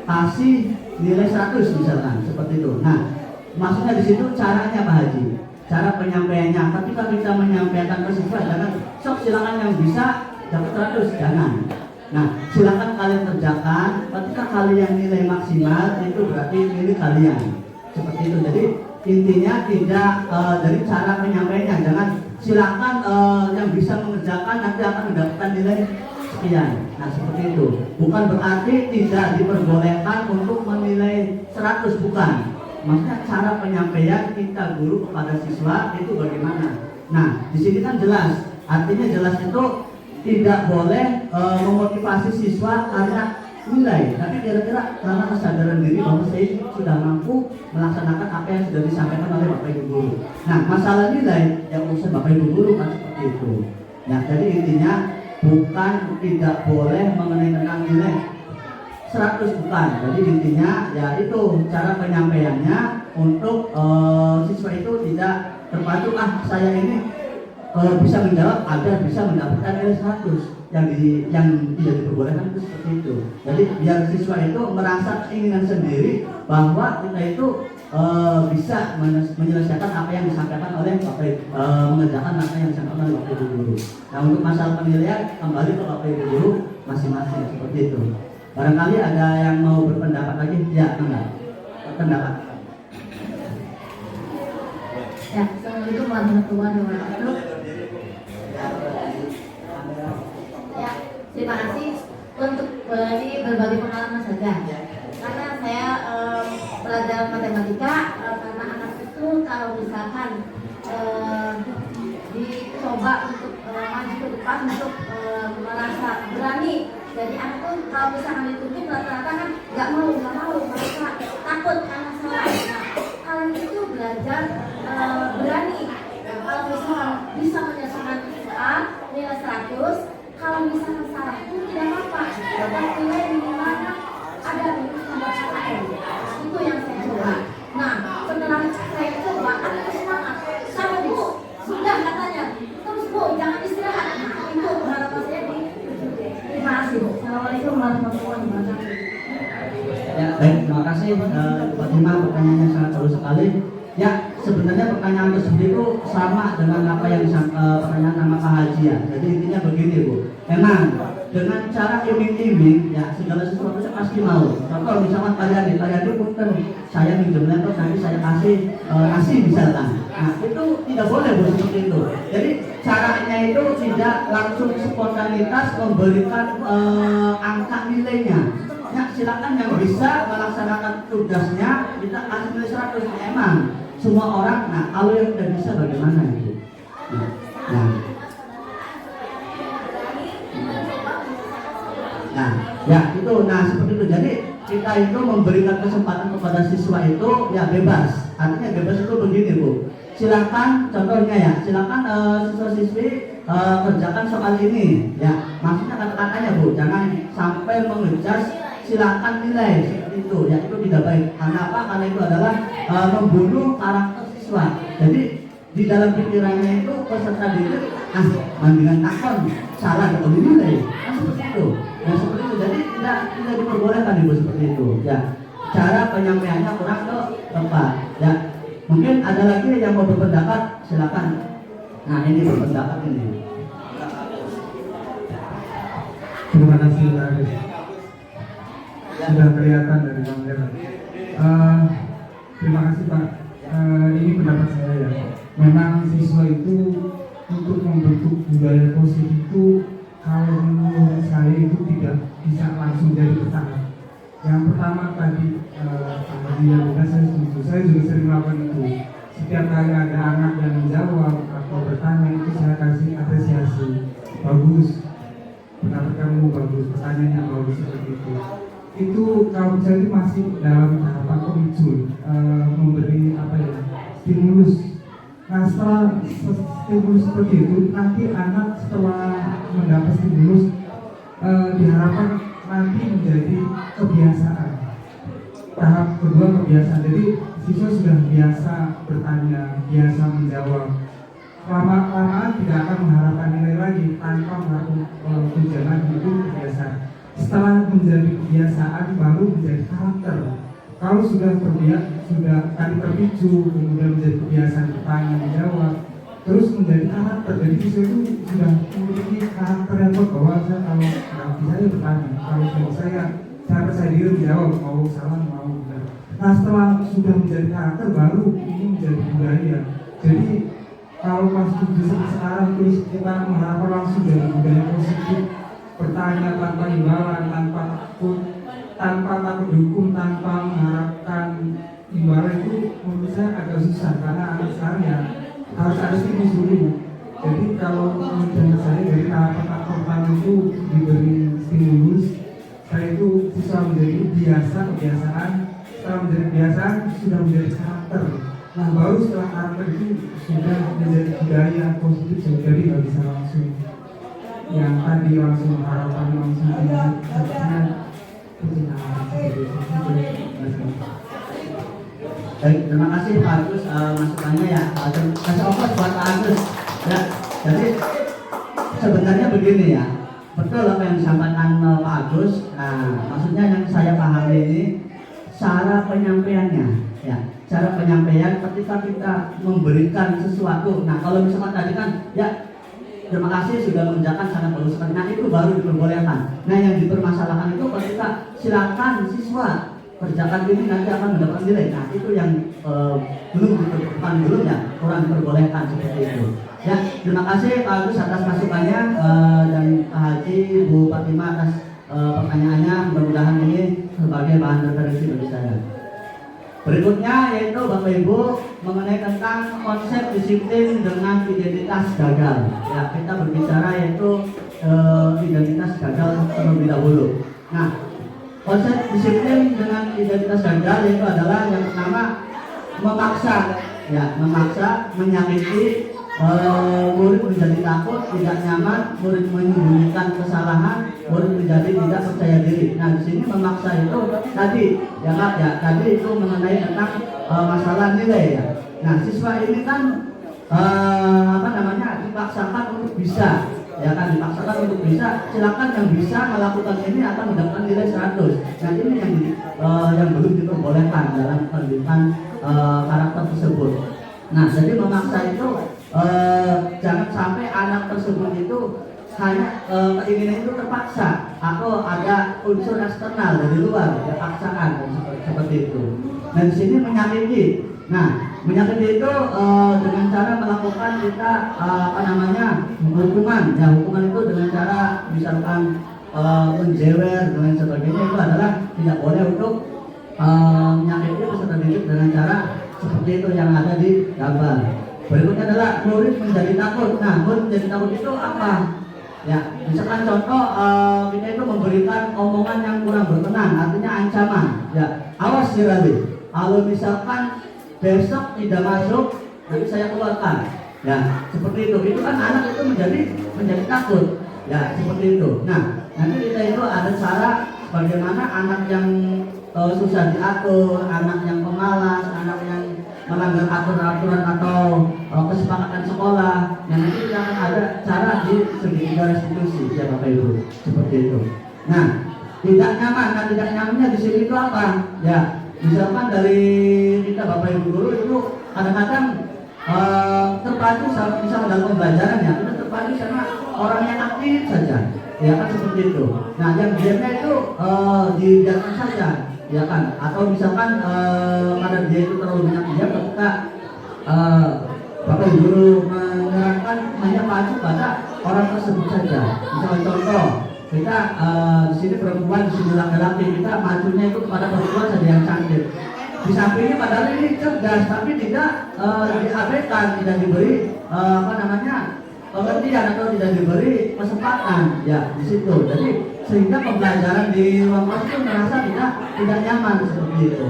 kasih nilai 100 misalkan seperti itu. Nah, maksudnya di situ caranya Pak Haji, cara penyampaiannya. Ketika kita menyampaikan ke siswa, jangan sok silakan yang bisa dapat 100, jangan. Nah, silakan kalian kerjakan. Ketika kalian nilai maksimal itu berarti milik kalian. Seperti itu. Jadi intinya tidak dari cara penyampaiannya. Jangan silakan yang bisa mengerjakan nanti akan mendapatkan nilai sekian. Nah, seperti itu. Bukan berarti tidak diperbolehkan untuk menilai 100, bukan. Maksudnya cara penyampaian kita guru kepada siswa itu bagaimana. Nah, di sini kan jelas. Artinya jelas itu tidak boleh memotivasi siswa karena nilai, tapi kira-kira karena kesadaran diri bahwa saya sudah mampu melaksanakan apa yang sudah disampaikan oleh Bapak Ibu guru. Nah, masalah nilai yang urusan Bapak Ibu guru kan seperti itu. Nah, jadi intinya bukan tidak boleh mengenai tentang nilai 100, bukan. Jadi intinya ya itu cara penyampaiannya untuk siswa itu tidak terpacu saya ini bisa menjawab agar bisa mendapatkan nilai 100 yang tidak diperbolehkan itu seperti itu. Jadi biar siswa itu merasa keinginan sendiri bahwa kita itu bisa menyelesaikan apa yang disampaikan oleh Bapak mengerjakan apa yang disampaikan oleh Bapak Ibu guru. Nah, untuk masalah penilaian kembali ke Bapak Ibu guru masing-masing seperti itu. Barangkali ada yang mau berpendapat lagi? Ya, enggak. Pendapat.
Ya, Assalamualaikum warahmatullahi wabarakatuh. Ya, terima kasih untuk ini berbagi pengalaman saja. Karena saya pelajaran matematika, karena anak itu kalau misalkan dicoba untuk maju ke depan untuk merasa berani. Jadi anak tuh kalau misalkan dituntut rata-rata kan nggak mau, mereka takut karena salah. Nah, kalian itu belajar berani. Kalau misalkan bisa menyelesaikan A nilai 100, kalau misalkan salah itu tidak apa-apa. Dapat nilai minimal ada minus nomor KKM. Itu yang saya coba. Nah, setelah saya coba, anak semangat. Sama Bu, sudah katanya. Terus Bu, jangan istirahat. Nah, itu harapan saya di. Terima kasih Bu. Assalamualaikum warahmatullahi wabarakatuh.
Ya, baik, terima kasih Pak Fatima, pertanyaannya sangat bagus sekali. Ya, sebenarnya pertanyaan tersebut itu sama dengan apa yang pertanyaan sama Pak Haji ya. Jadi intinya begini Bu, memang dengan cara iming-iming ya segala sesuatu saya pasti mau. Contoh misalkan kalian itu punten saya minjem laptop nanti saya kasih misalkan. Nah, itu tidak boleh Bu seperti itu. Jadi caranya itu tidak langsung spontanitas memberikan angka nilainya. Ya, silakan yang bisa melaksanakan tugasnya kita kasih nilai 100. Emang semua orang, nah kalau yang tidak bisa bagaimana itu? Nah, ya itu, nah seperti itu. Jadi kita itu memberikan kesempatan kepada siswa itu ya bebas. Artinya bebas itu begini Bu. Silakan, contohnya ya, silakan siswa-siswi kerjakan soal ini. Ya, maksudnya kata-katanya Bu, jangan sampai mengejar silakan nilai seperti itu, ya itu tidak baik. Karena apa? Karena itu adalah membunuh karakter siswa. Jadi di dalam pikirannya itu peserta didik mendingan takon salah atau nilai, seperti itu. Ya seperti itu. Jadi tidak diperbolehkan Ibu seperti itu. Ya cara penyampaiannya kurang tepat. Ya mungkin ada lagi yang mau berpendapat, silakan. Nah ini berpendapat ini.
Terima kasih Pak Aris. Sudah kelihatan dari kamera. Terima kasih Pak ini pendapat saya ya. Memang siswa itu untuk membentuk budaya positif itu kalau menurut saya itu tidak bisa langsung jadi bertahap. Yang pertama tadi dia bukan saya setuju. Saya juga sering melakukan itu. Setiap kali ada anak yang menjawab atau bertanya itu saya kasih apresiasi. Bagus, pendapat kamu bagus, pertanyaannya bagus seperti itu. Itu kalau saya itu masih dalam tahapan pemicu, memberi apa ya, stimulus. Nah setelah stimulus seperti itu, nanti anak setelah mendapat stimulus diharapkan nanti menjadi kebiasaan. Tahap kedua kebiasaan, jadi siswa sudah biasa bertanya, biasa menjawab. Lama-lamaan tidak akan mengharapkan nilai lagi, tanpa mengharapkan tunjangan, itu kebiasaan. Setelah menjadi kebiasaan baru menjadi karakter. Kalau sudah sudah tadi terpicu, kemudian menjadi kebiasaan bertanya menjawab, terus menjadi karakter. Jadi siswa itu sudah memiliki karakter yang kuat bahwa saya kalau nggak bisa ya bertanya, kalau saya percaya diri menjawab, mau salah mau benar. Nah setelah sudah menjadi karakter baru ini menjadi budaya. Jadi kalau pas sekarang terus kita mengharapkan langsung dari budaya positif, bertanya tanpa imbalan, tanpa takut dihukum, tanpa mengharapkan imbalan, itu menurut saya agak susah karena anak sekarang ya harus ada stimulus dulu. Jadi kalau menurut saya dari tahapan pertama itu diberi stimulus, saya itu bisa menjadi kebiasaan. Setelah menjadi kebiasaan sudah menjadi karakter. Nah baru setelah karakter itu sudah menjadi budaya positif. Jadi nggak bisa langsung yang tadi langsung harapan langsung
Baik, terima kasih Pak Agus masukannya ya. Kasih ongkos buat Pak Agus. Ya, jadi sebenarnya begini ya. Betul apa yang disampaikan Pak Agus. Nah, maksudnya yang saya pahami ini cara penyampaiannya, ya. Cara penyampaian ketika kita memberikan sesuatu. Nah, kalau misalkan tadi kan, ya terima kasih sudah mengerjakan sangat bagus sekali. Nah itu baru diperbolehkan. Nah yang dipermasalahkan itu ketika silakan siswa kerjakan ini nanti akan mendapatkan nilai. Nah itu yang belum ya kurang diperbolehkan seperti itu. Ya terima kasih Pak Agus atas masukannya dan Pak Haji, Bu Fatimah atas pertanyaannya. Mudah-mudahan ini sebagai bahan referensi bagi saya. Berikutnya yaitu Bapak Ibu mengenai tentang konsep disiplin dengan identitas gagal. Ya, kita berbicara yaitu identitas gagal terlebih dahulu. Nah, konsep disiplin dengan identitas gagal yaitu adalah yang pertama memaksa, ya, menyakiti, murid menjadi takut, tidak nyaman, murid menyembunyikan kesalahan, murid menjadi tidak percaya diri. Nah, di sini memaksa itu tadi, ya Pak, ya, tadi itu mengenai tentang masalah nilai ya. Nah, siswa ini kan dipaksakan untuk bisa, ya kan, dipaksakan untuk bisa. Silakan yang bisa melakukan ini akan mendapatkan nilai 100. Nah, ini yang belum diperbolehkan dalam pendidikan karakter tersebut. Nah, jadi memaksa itu jangan sampai anak tersebut itu hanya keinginan itu terpaksa atau ada unsur eksternal dari luar, ya, paksaan seperti itu. Nah di sini menyakiti. Nah menyakiti itu dengan cara melakukan kita hukuman. Ya hukuman itu dengan cara misalkan menjewer dan sebagainya, itu adalah tidak boleh untuk menyakiti peserta didik dengan cara seperti itu yang ada di gambar. Berikutnya adalah murid menjadi takut. Nah, murid menjadi takut itu apa? Ya, misalkan contoh kita itu memberikan omongan yang kurang berkenan, artinya ancaman. Ya, awas Sirali. Kalau misalkan besok tidak masuk, nanti saya keluarkan. Ya, seperti itu. Itu kan anak itu menjadi takut. Ya, seperti itu. Nah, nanti kita itu ada cara bagaimana anak yang susah diatur, anak yang pemalas, anak yang melanggar aturan atau kesepakatan sekolah, yang nanti kita akan ada cara di segitiga restitusi, ya Bapak Ibu, seperti itu. Nah, tidak nyaman. Nah, tidak nyamannya di sini itu apa? Ya, misalkan dari kita Bapak Ibu guru itu kadang-kadang terpacu sama misalnya dalam pembelajaran ya, kita terpacu sama orang yang aktif saja, ya kan seperti itu. Nah, yang diamnya itu dibiarkan saja. ya kan? Atau misalkan karena dia itu terlalu banyak diam, ketika Bapak Ibu Guru menerangkan hanya pacu pada orang tersebut saja. Misalnya contoh, kita di sini perempuan, di sini laki-laki, kita macunya itu kepada perempuan saja yang cantik. Di sampingnya padahal ini cerdas, tapi tidak diabaikan, tidak diberi pengertian atau tidak diberi kesempatan, ya di situ. Jadi sehingga pembelajaran di ruang kelas itu merasa tidak nyaman seperti itu.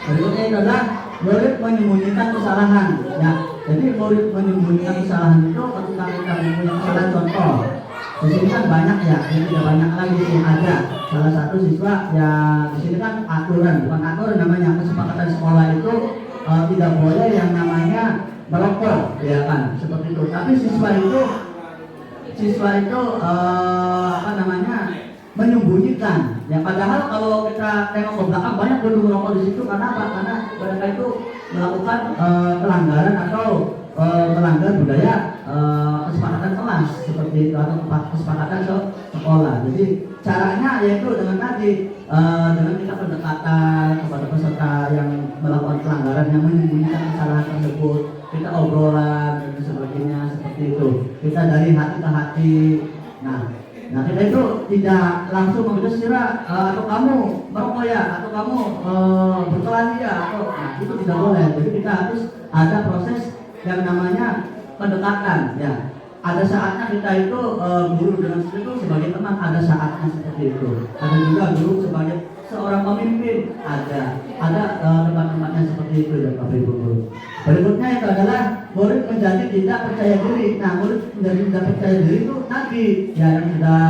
Berikutnya itu adalah murid menyembunyikan kesalahan. Ya, jadi murid menyembunyikan kesalahan itu ketika kita mempunyai kesalahan, contoh. Di sini kan banyak ya, ini tidak banyak lagi sih, ada salah satu siswa ya di sini kan aturan, bukan aturan namanya, kesepakatan sekolah itu tidak boleh yang namanya merokok, ya kan, seperti itu. Tapi siswa itu menyembunyikan. Ya padahal kalau kita tengok ke belakang banyak dulu merokok di situ. Karena apa? Karena mereka itu melakukan pelanggaran atau melanggar budaya kesepakatan kelas seperti itu, atau kesepakatan sekolah. Jadi caranya yaitu dengan tadi dengan kita pendekatan kepada peserta yang melakukan pelanggaran, yang menyembunyikan kesalahan tersebut, kita obrolan dan sebagainya seperti itu. Kita dari hati ke hati. Nah kita itu tidak langsung mengejar Sira, atau kamu merokok ya, atau kamu berkelahi ya, atau itu tidak boleh. Jadi kita harus ada proses yang namanya pendekatan, ya. Ada saatnya kita itu guru dengan itu sebagai teman, ada saatnya seperti itu. Ada juga guru sebagai seorang pemimpin, ada tempat-tempatnya seperti itu ya Bapak Ibu Guru. Berikutnya itu adalah murid menjadi tidak percaya diri. Nah, murid menjadi tidak percaya diri itu tadi ya yang sudah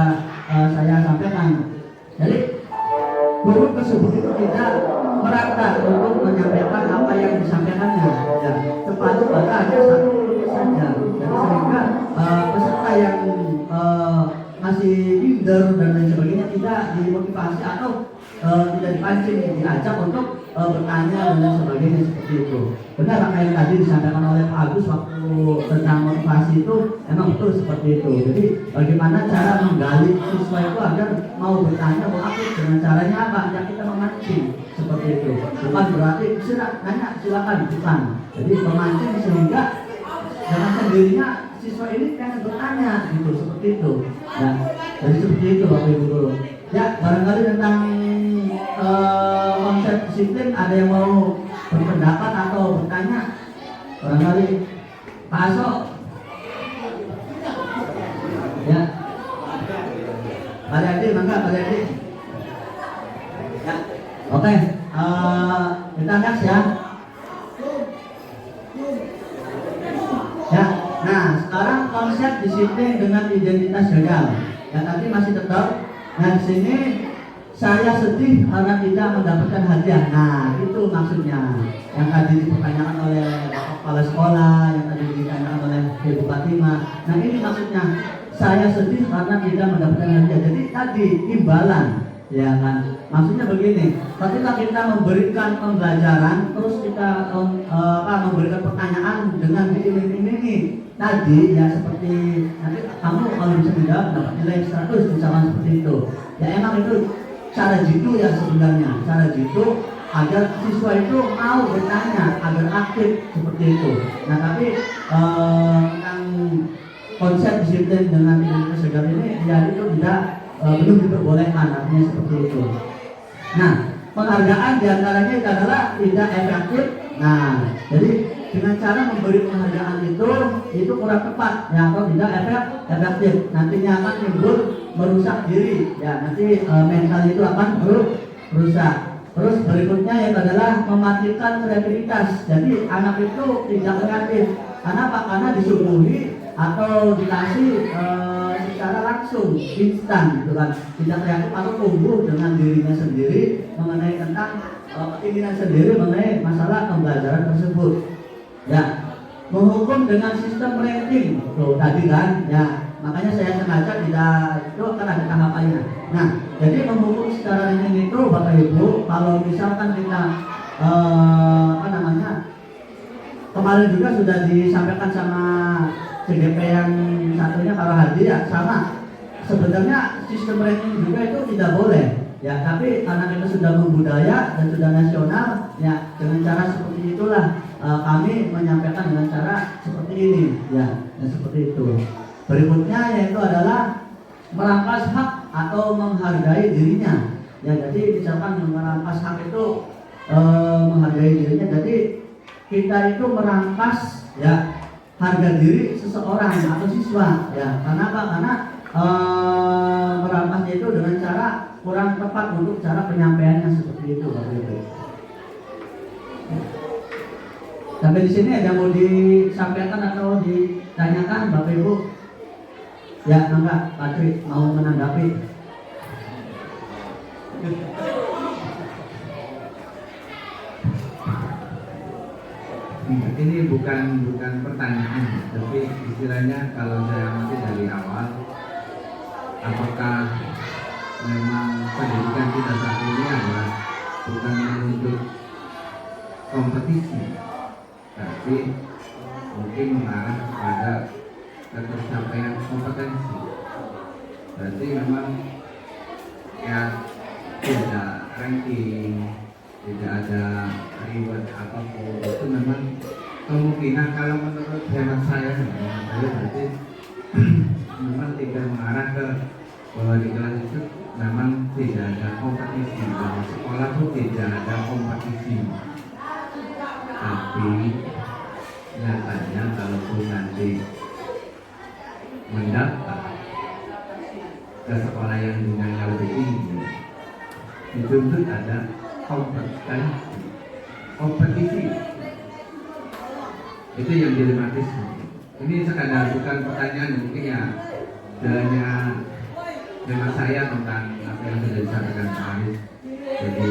saya sampaikan. Jadi guru tersebut itu tidak merata untuk menyampaikan apa yang disampaikannya, ya terpacu pada hanya satu saja. Jadi sehingga peserta yang masih minder dan lain sebagainya tidak dimotivasi atau tidak dipancing, diajak untuk bertanya dan lain sebagainya seperti itu. Benar apa yang tadi disampaikan oleh Pak Agus waktu tentang motivasi itu, emang betul seperti itu. Jadi bagaimana cara menggali siswa itu agar mau bertanya, mau aktif, dengan caranya apa? Ya kita memancing seperti itu. Bukan berarti nanya silakan, bukan. Jadi memancing sehingga dengan sendirinya siswa ini pengen bertanya gitu, seperti itu. Ya, jadi seperti itu Bapak Ibu Guru. Ya, barangkali tentang konsep disiplin ada yang mau berpendapat atau bertanya? Barangkali Pak Aso. Ya. Pak Yadi, mangga Pak Yadi. Ya. Oke, kita next ya. Ya. Nah, sekarang konsep disiplin dengan identitas gagal. Ya tadi masih tetap. Nah, di sini saya sedih karena tidak mendapatkan hadiah. Nah, itu maksudnya. Yang tadi dipertanyakan oleh kepala sekolah, yang tadi ditanyakan oleh Ibu Fatimah. Nah, ini maksudnya. Saya sedih karena tidak mendapatkan hadiah. Jadi tadi imbalan, ya kan? Maksudnya begini. Ketika kita memberikan pembelajaran, terus kita memberikan pertanyaan dengan diiming-imingi. Tadi ya seperti nanti kamu kalau bisa menjawab dapat nilai 100 misalkan seperti itu. Ya emang itu cara jitu ya sebenarnya, cara jitu agar siswa itu mau bertanya, agar aktif seperti itu. Nah tapi tentang konsep disiplin dengan identitas gagal ini ya itu tidak belum diperbolehkan, artinya seperti itu. Nah penghargaan diantaranya itu adalah tidak efektif. Nah jadi dengan cara memberi penghargaan itu kurang tepat ya, atau tidak efektif, nantinya akan timbul merusak diri ya, nanti mental itu akan merusak. Terus berikutnya yang adalah mematikan kreativitas. Jadi anak itu tidak kreatif. Karena apa? Karena disuguhi atau dikasih secara langsung instan gitu kan, tidak kreatif atau tumbuh dengan dirinya sendiri mengenai tentang keinginan sendiri mengenai masalah pembelajaran tersebut. Ya, menghukum dengan sistem rating tuh tadi kan, ya makanya saya sengaja tidak itu kan ada tahapannya. Nah, jadi menghukum secara rating itu Bapak Ibu, kalau misalkan kita kemarin juga sudah disampaikan sama CGP yang satunya kalau Hadi ya sama. Sebenarnya sistem rating juga itu tidak boleh. Ya, tapi karena kita sudah membudaya dan sudah nasional, ya dengan cara seperti itulah kami menyampaikan dengan cara seperti ini, ya, seperti itu. Berikutnya yaitu adalah merampas hak atau menghargai dirinya. Ya, jadi misalkan merampas hak itu menghargai dirinya. Jadi kita itu merampas ya harga diri seseorang atau siswa. Ya, karena apa? Karena merampasnya itu dengan cara kurang tepat untuk cara penyampaiannya seperti itu, Bapak Ibu. Sampai di sini ada mau disampaikan atau ditanyakan, Bapak Ibu? Ya, enggak, Patri mau menanggapi.
Ini bukan pertanyaan, tapi istilahnya kalau saya amati dari awal, apakah memang pendidikan kita saat ini adalah bukan menuntut kompetisi, tapi mungkin mengarah pada ketercapaian kompetensi. Berarti memang ya tidak ranking, tidak ada reward apapun. Itu memang kemungkinan kalau menurut hemat saya berarti memang tidak mengarah ke bahwa di kelas itu memang tidak ada kompetisi, bahwa sekolah pun tidak ada kompetisi. Tapi nyatanya kalaupun nanti mendaftar ke sekolah yang jenjangnya lebih tinggi, dituntut ada kompetisi. Itu yang dilematis. Ini sekadar bukan pertanyaan, mungkin ya hanya tema saya tentang apa yang sudah disampaikan Pak Aris. Jadi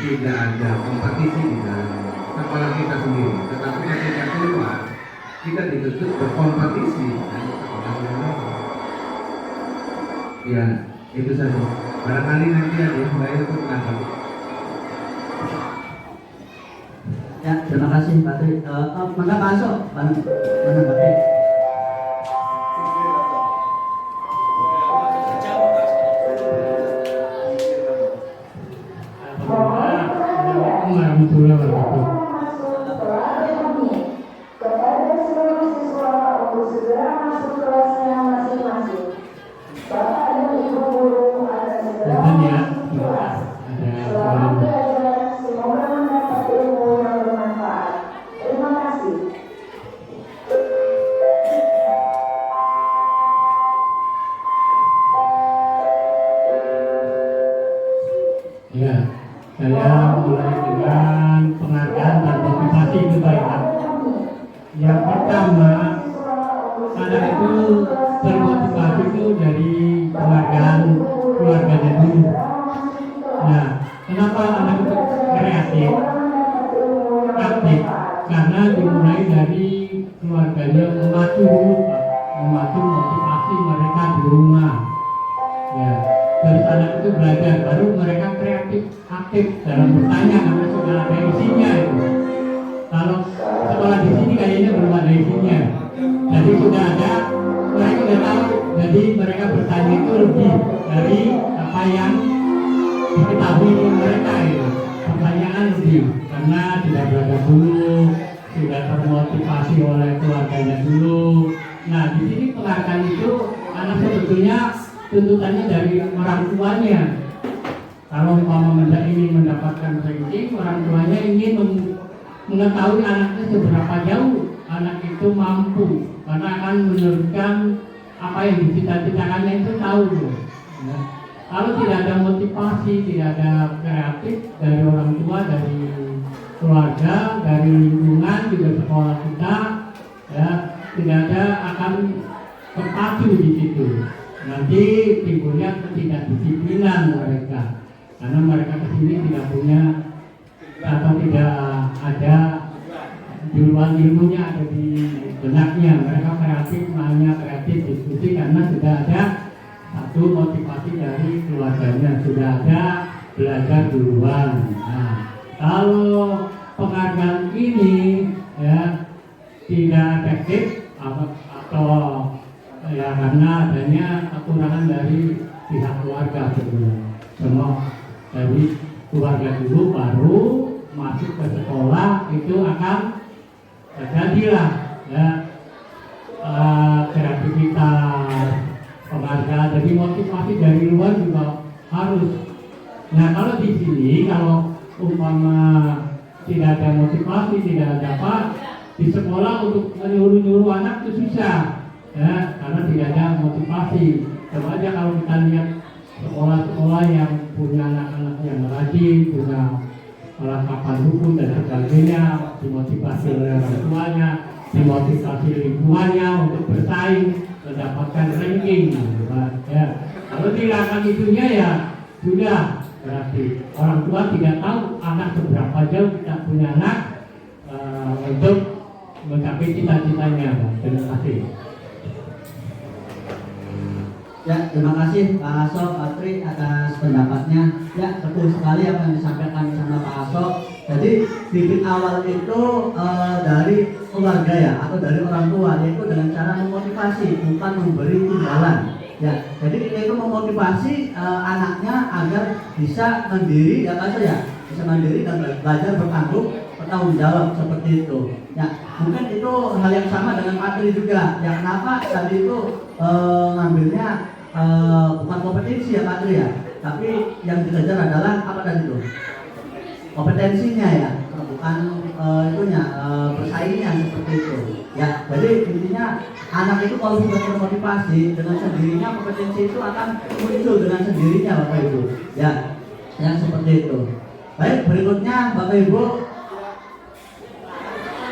tidak ada kompetisi di dalam sekolah kita sendiri, tetapi ketika keluar kita dituntut berkompetisi dengan sekolah yang lain. Ya, itu saja. Barangkali nanti ada yang lain untuk menanggapi.
Ya, terima kasih Pak Tri. Maka Pak Aso menanggapi.
Assalamualaikum warahmatullahi wabarakatuh.
Kepada seluruh siswa untuk segera masuk kelasnya masing-masing. Bapak dan Ibu guru akan segera masuk kelas. Selamat belajar, semoga mendapat ilmu yang bermanfaat. Terima kasih.
Ya, saya mulai dengan penghargaan dan motivasi itu baik. Yang pertama, anak itu termotivasi itu dari penghargaan keluarganya dulu. Nah, kenapa anak itu kreatif, aktif? Karena dimulai dari keluarganya memacu dulu, Pak. Memacu motivasi mereka di rumah. Ya, terus anak itu belajar, baru mereka kreatif, aktif dalam bertanya karena sudah ada isinya itu. Kalau sekolah di sini kayaknya belum ada isinya, jadi sudah ada, mereka sudah tahu, jadi mereka bertanya itu lebih dari apa yang diketahui mereka itu. Pertanyaan lebih, karena sudah belajar dulu, sudah termotivasi oleh keluarganya dulu. Nah, di sini penghargaan itu anak sebetulnya tuntutannya dari orang tuanya. Kalau umpama ingin mendapatkan ranking, orang tuanya ingin mengetahui anaknya seberapa jauh anak itu mampu, karena akan menurunkan apa yang dicita-citakannya itu tahu. Ya. Kalau tidak ada motivasi, tidak ada kreatif dari orang tua, dari keluarga, dari lingkungan juga sekolah kita, ya tidak ada akan terpacu di situ. Nanti timbulnya ketidakdisiplinan mereka, karena mereka kesini tidak punya atau tidak ada duluan ilmunya ada di benaknya. Mereka kreatif, hanya kreatif diskusi karena sudah ada satu motivasi dari keluarganya, sudah ada belajar duluan. Nah, kalau penghargaan ini ya tidak efektif atau ya karena adanya kekurangan dari pihak keluarga sebenarnya. dari keluarga dulu, baru masuk ke sekolah itu akan terjadilah ya kreativitas, penghargaan. Jadi motivasi dari luar juga harus. Nah kalau di sini kalau umpama tidak ada motivasi, tidak ada apa di sekolah untuk menyuruh anak itu susah ya, karena tidak ada motivasi. Coba aja kalau kita lihat sekolah-sekolah yang punya anak-anak yang rajin, punya perlengkapan buku dan sebagainya, dimotivasi oleh orang tuanya, dimotivasi lingkungannya untuk bersaing, mendapatkan ranking gitu kan ya. Kalau dilakukan itunya ya sudah, berarti orang tua tidak tahu anak seberapa jauh kita punya anak untuk mencapai cita-citanya. Terima kasih.
Ya, terima kasih Pak Hasso, Pak Tri atas pendapatnya. Ya, betul sekali apa yang disampaikan sama Pak Hasso. Jadi bibit awal itu dari keluarga ya, atau dari orang tua, yaitu dengan cara memotivasi, bukan memberi imbalan. Ya, jadi kita itu memotivasi anaknya agar bisa mandiri, ya Pak Hasso ya, bisa mandiri dan belajar bertanggung jawab seperti itu. Ya, mungkin itu hal yang sama dengan Pak Tri juga. Ya, kenapa tadi itu ngambilnya bukan kompetensi ya Pak Tri ya, tapi yang dikejar adalah apa tadi itu? Kompetensinya ya, bukan itunya bersaingnya seperti itu. Ya, jadi intinya anak itu kalau sudah termotivasi dengan sendirinya, kompetensi itu akan muncul dengan sendirinya Bapak Ibu. Ya, yang seperti itu. Baik, berikutnya Bapak Ibu.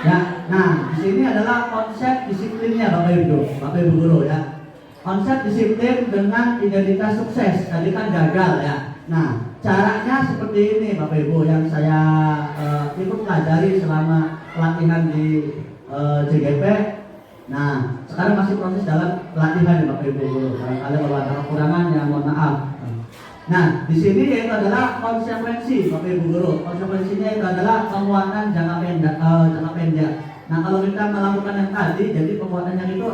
Ya, nah di sini adalah konsep disiplinnya Bapak Ibu guru ya. Konsep disiplin dengan identitas sukses, tadi kan gagal ya. Nah, caranya seperti ini Bapak Ibu yang saya ikut pelajari selama pelatihan di JGP. Nah, sekarang masih proses dalam pelatihan ya Bapak Ibu guru. Barangkali kalau ada kekurangan ya mohon maaf. Nah, di sini yaitu adalah konsekuensi Bapak Ibu guru. Konsekuensinya itu adalah penguatan jangka pendek. Nah, kalau kita melakukan yang tadi, jadi penguatannya itu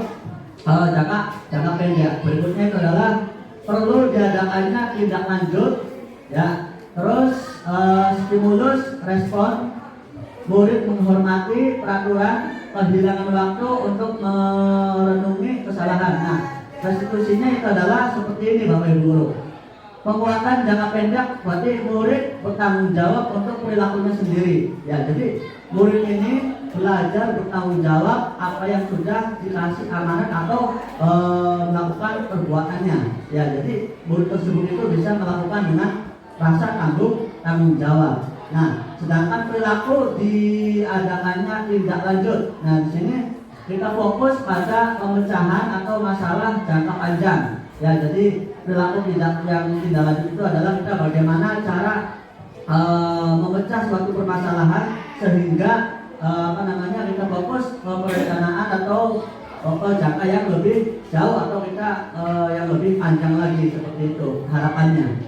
jangka pendek. Berikutnya itu adalah perlu diadakannya tindak lanjut ya. Terus stimulus respon, murid menghormati peraturan, kehilangan waktu untuk merenungi kesalahan. Nah, restitusinya itu adalah seperti ini Bapak Ibu guru. Penguatan jangka pendek berarti murid bertanggung jawab untuk perilakunya sendiri. Ya, jadi murid ini belajar bertanggung jawab apa yang sudah dikasih amanat atau melakukan perbuatannya. Ya, jadi murid tersebut itu bisa melakukan dengan rasa tanggung jawab. Nah, sedangkan perilaku diadakannya tindak lanjut. Nah, di sini kita fokus pada pemecahan atau masalah jangka panjang. Ya, jadi perilaku yang tindak lanjut itu adalah kita bagaimana cara memecah suatu permasalahan sehingga kita fokus ke perencanaan atau ke jangka yang lebih jauh atau kita yang lebih panjang lagi seperti itu harapannya.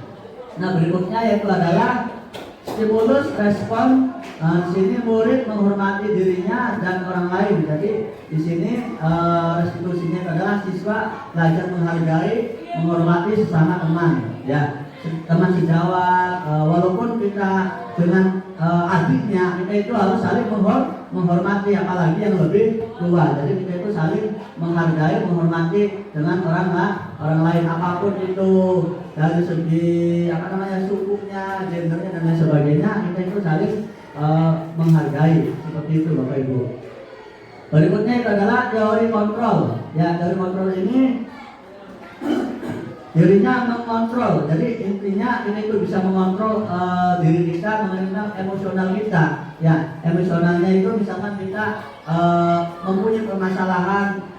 Nah, berikutnya yaitu adalah stimulus respon. Di sini murid menghormati dirinya dan orang lain. Jadi di sini restitusinya adalah siswa belajar menghargai, menghormati sesama teman. Ya, teman sejawat. Walaupun kita dengan adiknya, kita itu harus saling menghormati, apalagi yang lebih tua. Jadi kita itu saling menghargai, menghormati dengan orang lain, apapun itu dari segi sukunya, gendernya dan lain sebagainya. Kita itu saling menghargai seperti itu Bapak Ibu. Berikutnya itu adalah teori kontrol. Ya, teori kontrol ini dirinya mengontrol. Jadi intinya ini itu bisa mengontrol diri kita mengenai emosional kita. Ya, emosionalnya itu misalkan kita mempunyai permasalahan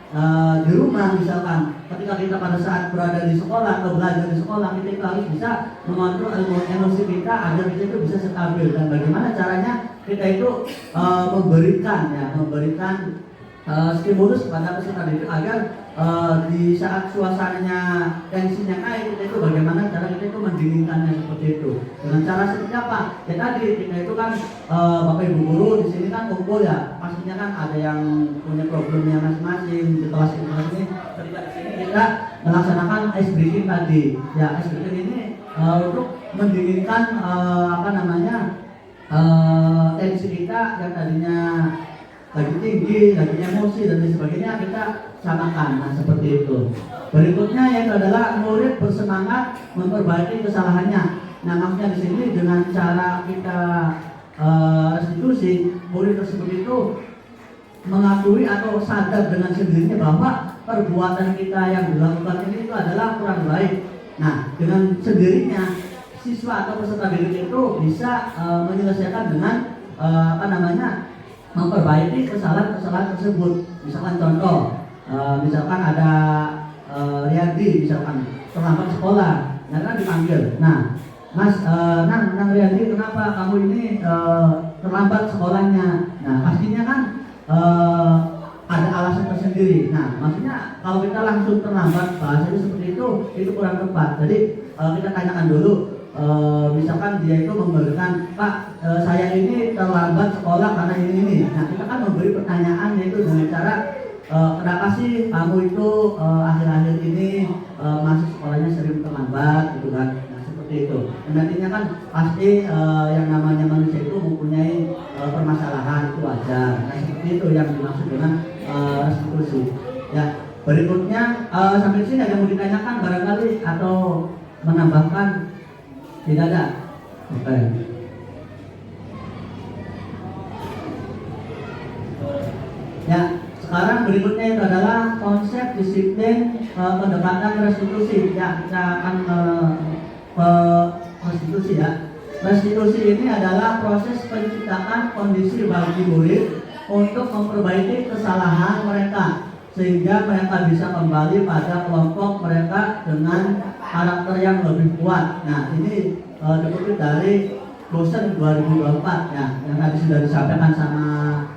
di rumah, misalkan ketika kita pada saat berada di sekolah atau belajar di sekolah, kita itu harus bisa mengontrol emosi kita agar kita itu bisa stabil. Dan bagaimana caranya kita itu memberikan stimulus kepada peserta didik agar di saat suasananya tensinya naik, kita itu bagaimana cara kita itu mendinginkannya seperti itu. Dengan cara seperti apa? Ya tadi kita itu kan Bapak Ibu guru di sini kan kumpul ya, pastinya kan ada yang punya problemnya masing-masing di kelas ini. Ketika di sini kita melaksanakan ice breaking tadi. Ya, ice breaking ini untuk mendinginkan tensi kita yang tadinya lagi tinggi, lagi emosi dan lain sebagainya, kita samakan. Nah, seperti itu. Berikutnya yang adalah murid bersemangat memperbaiki kesalahannya. Nah, maksudnya di sini dengan cara kita restitusi, murid tersebut itu mengakui atau sadar dengan sendirinya bahwa perbuatan kita yang dilakukan ini itu adalah kurang baik. Nah, dengan sendirinya siswa atau peserta didik itu bisa menyelesaikan dengan memperbaiki kesalahan-kesalahan tersebut. Misalkan contoh, misalkan ada Riyadi misalkan terlambat sekolah, karena dipanggil. Nah, Mas, Nang Riyadi, kenapa kamu ini terlambat sekolahnya? Nah, pastinya kan ada alasan tersendiri. Nah, maksudnya kalau kita langsung terlambat bahasanya seperti itu kurang tepat. Jadi kita tanyakan dulu. Misalkan dia itu memberikan, Pak, saya ini terlambat sekolah karena ini. Nah, kita kan memberi pertanyaan yaitu dengan cara kenapa sih kamu itu akhir-akhir ini masuk sekolahnya sering terlambat, gitu kan? Nah, seperti itu. Dan nantinya kan pasti yang namanya manusia itu mempunyai permasalahan, itu wajar. Nah, seperti itu yang dimaksud dengan restitusi. Ya, berikutnya sampai sini ada yang mau ditanyakan barangkali atau menambahkan? Tidak ada. Oke. Ya, sekarang berikutnya itu adalah konsep disiplin pendekatan restitusi. Ya, kita akan ke restitusi ya. Restitusi ini adalah proses penciptaan kondisi bagi murid untuk memperbaiki kesalahan mereka sehingga mereka bisa kembali pada kelompok mereka dengan karakter yang lebih kuat. Nah, ini dikutip dari dosen 2024 ya, yang tadi sudah disampaikan sama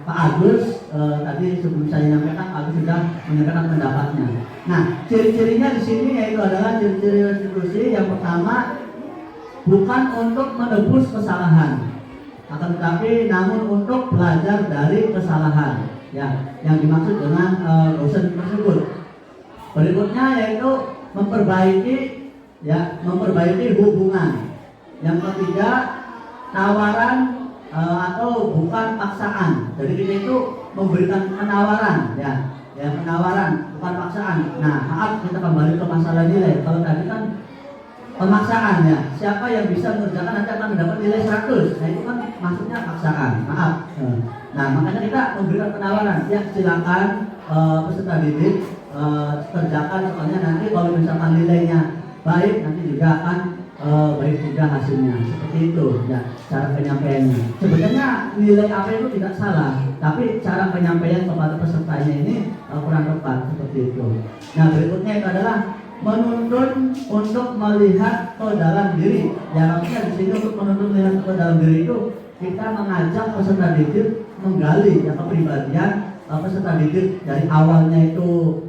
Pak Agus. Tadi sebelum saya menyampaikan, Pak Agus sudah menyampaikan pendapatnya. Nah, ciri-cirinya di sini yaitu adalah ciri-ciri restitusi. Yang pertama, bukan untuk menebus kesalahan, akan tetapi namun untuk belajar dari kesalahan. Ya, yang dimaksud dengan dosen tersebut. Berikutnya yaitu memperbaiki hubungan. Yang ketiga, tawaran atau bukan paksaan. Jadi kita itu memberikan penawaran, ya penawaran bukan paksaan. Nah, maaf, kita kembali ke masalah nilai. Kalau tadi kan pemaksaan ya, siapa yang bisa mengerjakan nanti akan mendapat nilai 100. Nah, itu kan maksudnya paksaan, maaf. Nah, makanya kita memberikan penawaran, ya silakan peserta didik kerjakan, soalnya nanti kalau misalkan nilainya baik, nanti juga akan baik juga hasilnya. Seperti itu ya cara penyampaiannya. Sebenarnya nilai apa itu tidak salah, tapi cara penyampaian kepada pesertanya ini kurang tepat, seperti itu. Nah, berikutnya itu adalah menuntun untuk melihat ke dalam diri. Ya, maksudnya di sini untuk menuntun melihat ke dalam diri itu kita mengajak peserta didik menggali ya kepribadian peserta didik dari awalnya itu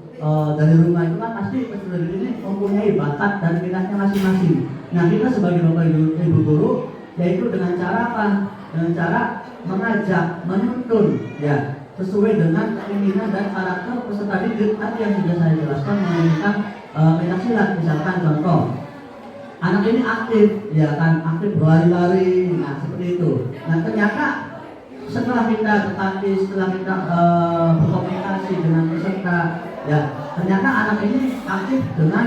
dari rumah itu kan pasti peserta didik ini mempunyai bakat dan minatnya masing-masing. Nah, kita sebagai bapak ibu guru yaitu dengan cara apa? Dengan cara mengajak, menuntun ya sesuai dengan keinginan dan karakter peserta didik tadi yang sudah saya jelaskan mengenai pencaksilat. Misalkan contoh, anak ini aktif, ya kan, aktif berlari-lari, nah seperti itu. Nah, ternyata setelah kita bertati, setelah kita berkomunikasi dengan peserta, ya ternyata anak ini aktif dengan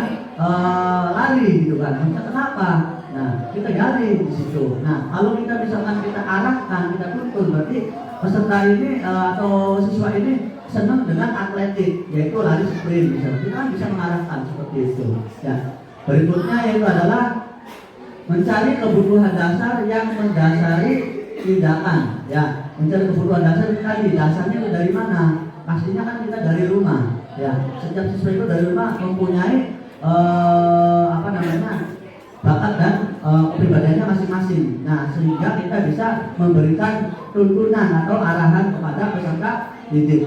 lari, gitu kan. Maksudnya kenapa? Nah, kita gali di situ. Nah, kalau kita misalkan kita arahkan, kita tuntun, berarti peserta ini atau siswa ini senang dengan atletik, yaitu lari sprint. Kita kan bisa mengarahkan seperti itu. Ya. Berikutnya yaitu adalah mencari kebutuhan dasar yang mendasari tindakan. Ya, mencari kebutuhan dasar itu tadi, dasarnya itu dari mana? Pastinya kan kita dari rumah. Ya, setiap siswa itu dari rumah mempunyai bakat dan kepribadiannya masing-masing. Nah, sehingga kita bisa memberikan tuntunan atau arahan kepada peserta didik.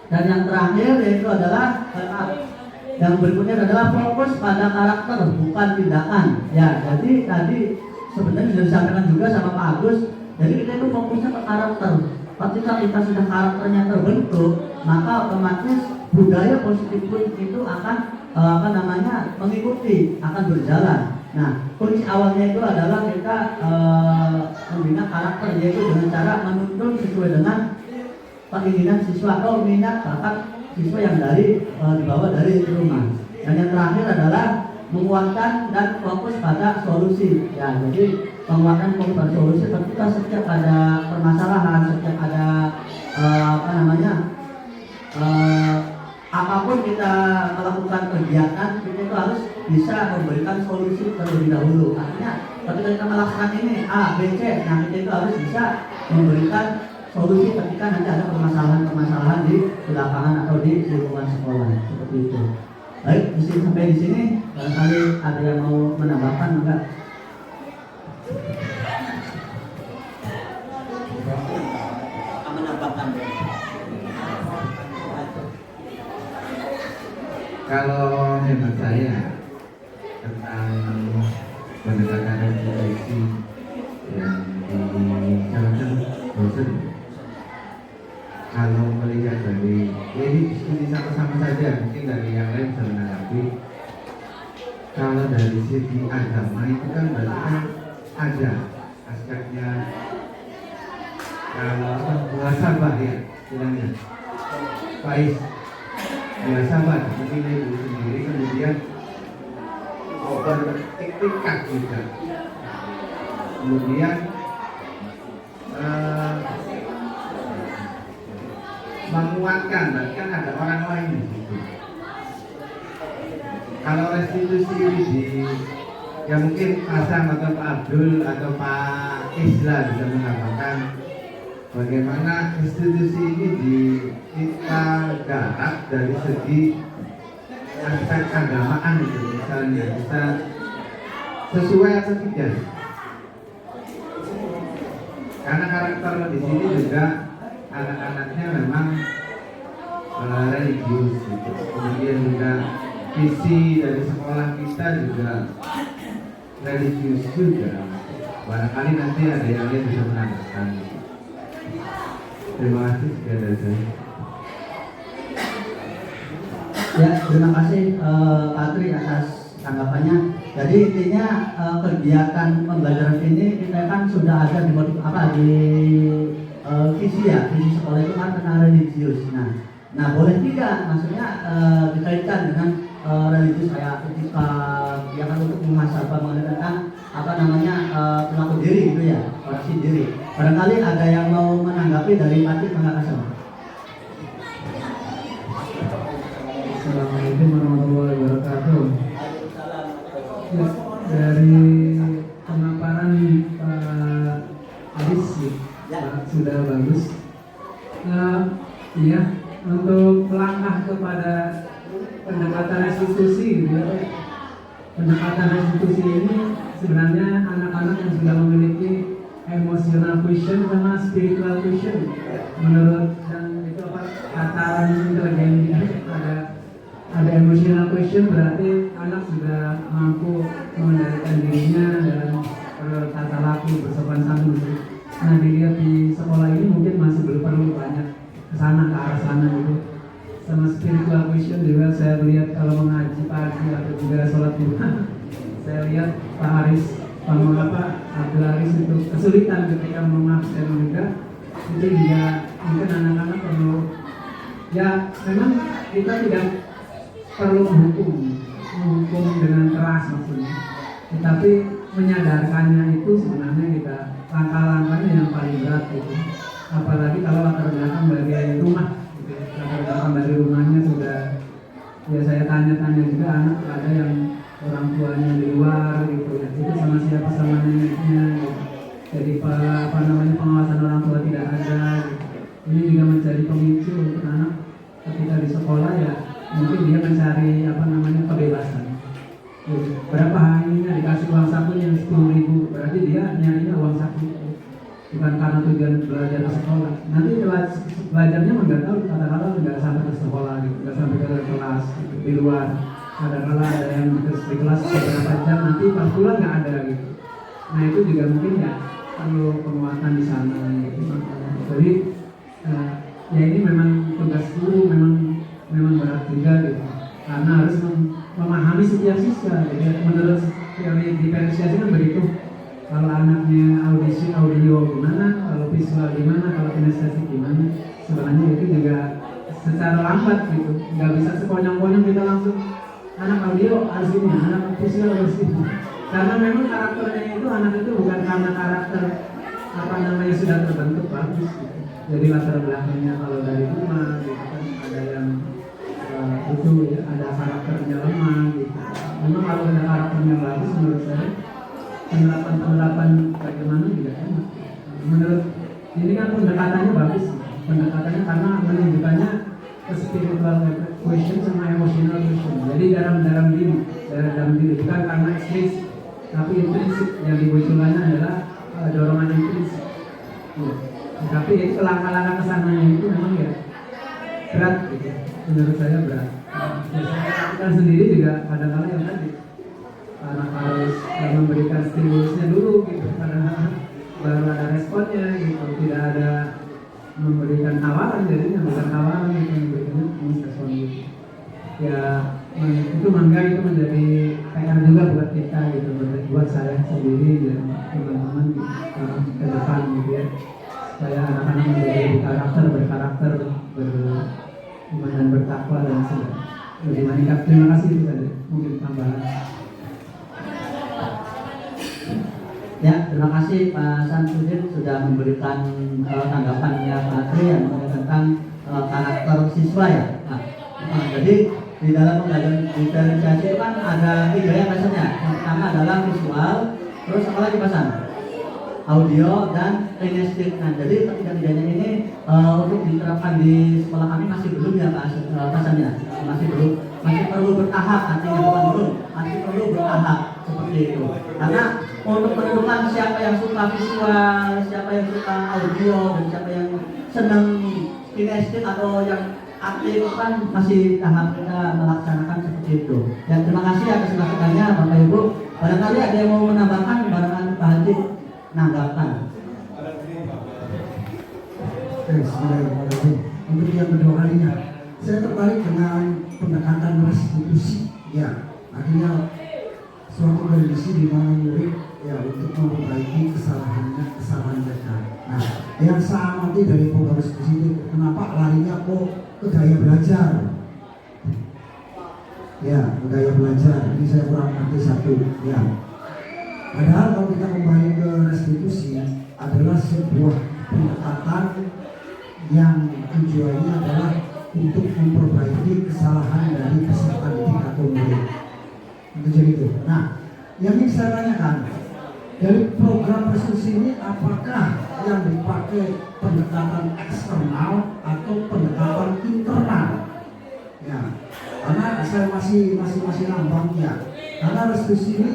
Dan yang terakhir yaitu adalah yang berikutnya adalah fokus pada karakter bukan tindakan. Ya, jadi tadi sebenarnya sudah disampaikan juga sama Pak Agus. Jadi kita itu fokusnya ke karakter. Ketika kita sudah karakternya terbentuk, maka otomatis budaya positif pun itu akan mengikuti, akan berjalan. Nah, kunci awalnya itu adalah kita membina karakter, yaitu dengan cara menuntun sesuai dengan keinginan siswa atau minat bakat siswa yang dibawa dari rumah. Dan yang terakhir adalah menguatkan dan fokus pada solusi. Ya, jadi penguatan fokus pada solusi ketika setiap ada permasalahan, setiap ada apapun kita melakukan kegiatan, kita itu harus bisa memberikan solusi terlebih dahulu. Artinya ketika kita melakukan ini A, B, C, nah kita itu harus bisa memberikan solusi ketika nanti ada permasalahan-permasalahan di lapangan atau di lingkungan sekolah, seperti itu. Baik, sampai di sini barangkali ada yang mau menambahkan enggak?
Kalau hemat saya tentang pendekatan restitusi yang dijalankan dosen, kalau melihat dari ini diskusi sama-sama saja, mungkin dari yang lain bisa menanggapi. Kalau dari segi agama itu kan berarti kan ada aspeknya, kalau muhasabah ya bilangnya, baik muhasabah menilai diri sendiri, kemudian bertikad juga, kemudian menguatkan, berarti kan ada orang lain di situ. Kalau restitusi di ya mungkin Pak Sam atau Pak Abdul atau Pak Isla bisa mengatakan bagaimana restitusi ini kita garap dari segi aspek keagamaan itu, misalnya bisa sesuai atau tidak, karena karakter di sini juga anak-anaknya memang religius gitu. Kemudian juga visi dari sekolah kita juga religius juga. Barangkali nanti ada yang lain bisa menambahkan. Terima kasih sekian dari saya.
Ya, terima kasih Pak Tri atas tanggapannya. Jadi intinya kegiatan pembelajaran ini kita kan sudah ada di visi ya, visi sekolah itu kan tentang religius. Nah boleh tidak, maksudnya dikaitkan dengan religius kayak etika, ya kan, untuk muhasabah mengenai tentang perilaku diri gitu ya, koreksi diri. Barangkali ada yang mau menanggapi dari Pak Tri, Pak Kasem.
Assalamualaikum warahmatullahi wabarakatuh. Ya, dari pemaparan Adis sudah bagus. Iya, untuk melangkah kepada pendekatan restitusi, pendekatan restitusi ini sebenarnya anak-anak yang sudah memiliki emotional quotient sama spiritual quotient. Menurut yang itu apa tataran intelijen, ada emotional quotient, berarti anak sudah mampu mengendalikan dirinya dan bertata laku, bersopan santun. Nah, dilihat di sekolah ini mungkin masih perlu banyak kesana ke arah sana gitu. Sama spiritual quotient juga saya lihat kalau mengaji pagi atau juga sholat duha, saya lihat Pak Haris, Abdul Haris itu kesulitan ketika mengabsen juga. Itu juga mungkin anak-anak perlu, ya memang kita tidak perlu menghukum dengan keras maksudnya, tetapi menyadarkannya itu sebenarnya kita langkah-langkahnya yang paling berat gitu. Apalagi kalau latar belakang dari rumah gitu. Latar belakang dari rumahnya sudah, ya saya tanya-tanya juga anak ada yang orang tuanya di luar gitu ya, itu sama siapa, sama neneknya gitu. Jadi pengawasan orang tua tidak ada gitu. Ini juga menjadi pemicu untuk anak ketika di sekolah, ya mungkin dia mencari kebebasan. Berapa harinya dikasih uang sakunya 10.000, berarti dia nyarinya uang saku, bukan karena tujuan belajar ke sekolah. Nanti belajarnya nggak tahu, katakanlah nggak sampai ke sekolah gitu, nggak sampai ke kelas gitu, di luar. Kadang-kadang ada yang di kelas beberapa jam, nanti pas pulang nggak ada gitu. Nah itu juga mungkin ya perlu penguatan di sana gitu. Jadi ya ini memang tugas guru memang berat juga gitu, karena harus
memahami setiap siswa. Jadi menurut teori diferensiasi kan begitu. Kalau anaknya audisi audio gimana, kalau visual gimana, kalau kinestetik gimana. Sebenarnya itu juga secara lambat gitu, nggak bisa sekonyong-konyong kita langsung anak audio harus ini, anak visual harus ini. Karena memang karakternya itu anak itu bukan karena karakter apa namanya sudah terbentuk bagus gitu. Jadi latar belakangnya kalau dari rumah gitu kan ada yang itu ya, ada karakternya lemah gitu. Memang kalau ada karakternya bagus menurut saya penerapan bagaimana juga enak. Menurut ini kan pendekatannya bagus, pendekatannya karena menunjukkannya ke spiritual question sama emotional question. Jadi dalam diri bukan karena eksplisit tapi intrinsik, yang dimunculkannya adalah dorongan intrinsik. Ya. Tapi itu langkah-langkah kesananya itu memang ya berat gitu. Menurut saya berat. Saya lakukan sendiri juga kadang-kadang yang tadi anak harus memberikan stimulusnya dulu gitu karena baru ada responnya gitu, tidak ada memberikan tawaran, jadinya bukan tawaran gitu, memberikannya respon gitu. Ya itu mangga itu menjadi PR juga buat kita gitu, buat saya sendiri dan teman-teman gitu, ke depan gitu ya. Saya anak-anak menjadi berkarakter, beriman dan bertakwa dan sebagainya. Lebih meningkat. Terima kasih itu saja. Mungkin tambahan.
Ya, terima kasih Pak Samsudin sudah memberikan tanggapannya Pak Tri yang mengenai tentang karakter siswa ya. Jadi di dalam pembelajaran diferensiasi itu kan ada 3 ya pasalnya. Yang pertama adalah visual, terus apa lagi pasan? Audio dan kinestik. Nah, jadi ketiga-tiganya ini untuk diterapkan di sekolah kami masih belum ya pasannya, masih perlu bertahap, artinya bukan belum, masih perlu bertahap seperti itu. Karena untuk menentukan siapa yang suka visual, siapa yang suka audio, dan siapa yang senang kinestik atau yang aktif kan masih tahap kita melaksanakan seperti itu. Dan terima kasih atas masukannya Bapak Ibu. Barangkali ada yang mau menambahkan barangkali Pak Haji nanggapan.
Bismillahirrahmanirrahim. Untuk yang kedua kalinya, saya tertarik dengan pendekatan restitusi. Ya, artinya suatu kondisi di mana murid ya untuk memperbaiki kesalahan mereka. Nah, yang saya amati dari program restitusi itu, kenapa larinya kok ke gaya belajar? Ya, ke gaya belajar. Ini saya kurang ngerti satu. Ya. Padahal kalau kita kembali ke restitusi adalah sebuah pendekatan yang tujuannya adalah untuk memperbaiki kesalahan dari peserta didik atau murid. Jadi itu. Nah, yang ingin saya tanyakan dari program restitusi ini, apakah yang dipakai pendekatan eksternal atau pendekatan internal? Ya, karena saya masih lambang ya. Karena restitusi ini